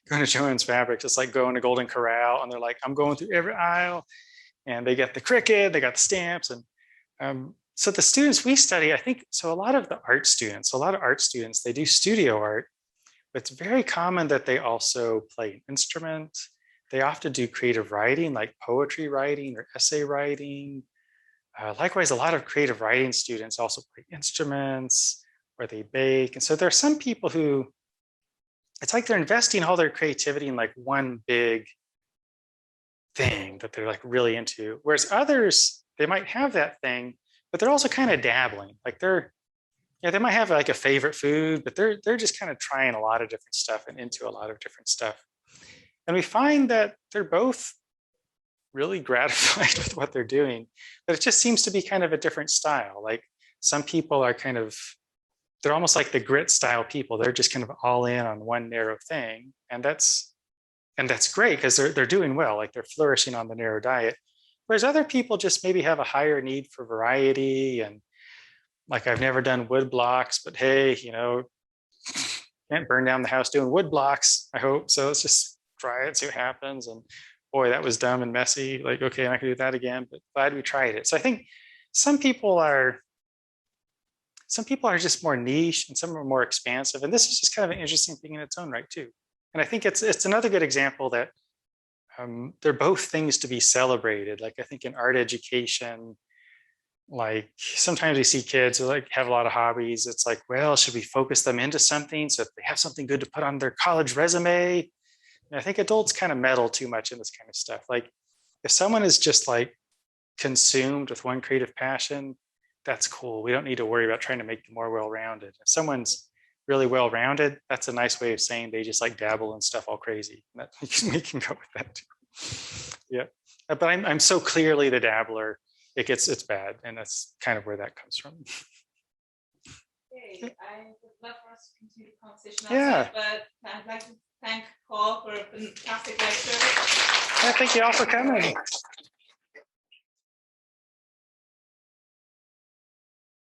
going to Joann's Fabrics, it's like going to Golden Corral, and they're like, I'm going through every aisle, and they get the Cricut, they got the stamps. And so the students we study, I think, so a lot of art students, they do studio art, but it's very common that they also play an instrument. They often do creative writing, like poetry writing or essay writing. Likewise, a lot of creative writing students also play instruments, or they bake. And so there are some people who, it's like they're investing all their creativity in like one big thing that they're like really into. Whereas others, they might have that thing, but they're also kind of dabbling. Like they might have like a favorite food, but they're just kind of trying a lot of different stuff and into a lot of different stuff. And we find that they're both really gratified with what they're doing, but it just seems to be kind of a different style. Like some people are they're almost like the grit style people. They're just kind of all in on one narrow thing. And that's great because they're doing well, like they're flourishing on the narrow diet. Whereas other people just maybe have a higher need for variety, and like, I've never done wood blocks, but hey, can't burn down the house doing wood blocks, I hope. So let's just try it, see what happens. And boy, that was dumb and messy. Like, okay, I'm not gonna do that again, but glad we tried it. So I think some people are just more niche, and some are more expansive. And this is just kind of an interesting thing in its own right too. And I think it's another good example that they're both things to be celebrated. Like, I think in art education, like sometimes we see kids who like have a lot of hobbies. It's like, well, should we focus them into something so that they have something good to put on their college resume? And I think adults kind of meddle too much in this kind of stuff. Like, if someone is just like consumed with one creative passion, that's cool. We don't need to worry about trying to make them more well-rounded. If someone's really well-rounded, that's a nice way of saying they just like dabble in stuff all crazy. That, we can go with that too. Yeah, but I'm so clearly the dabbler. It's bad, and that's kind of where that comes from. Okay, I would love for us to continue the conversation Yeah. outside, but I'd like to thank Paul for a fantastic lecture. Yeah, thank you all for coming.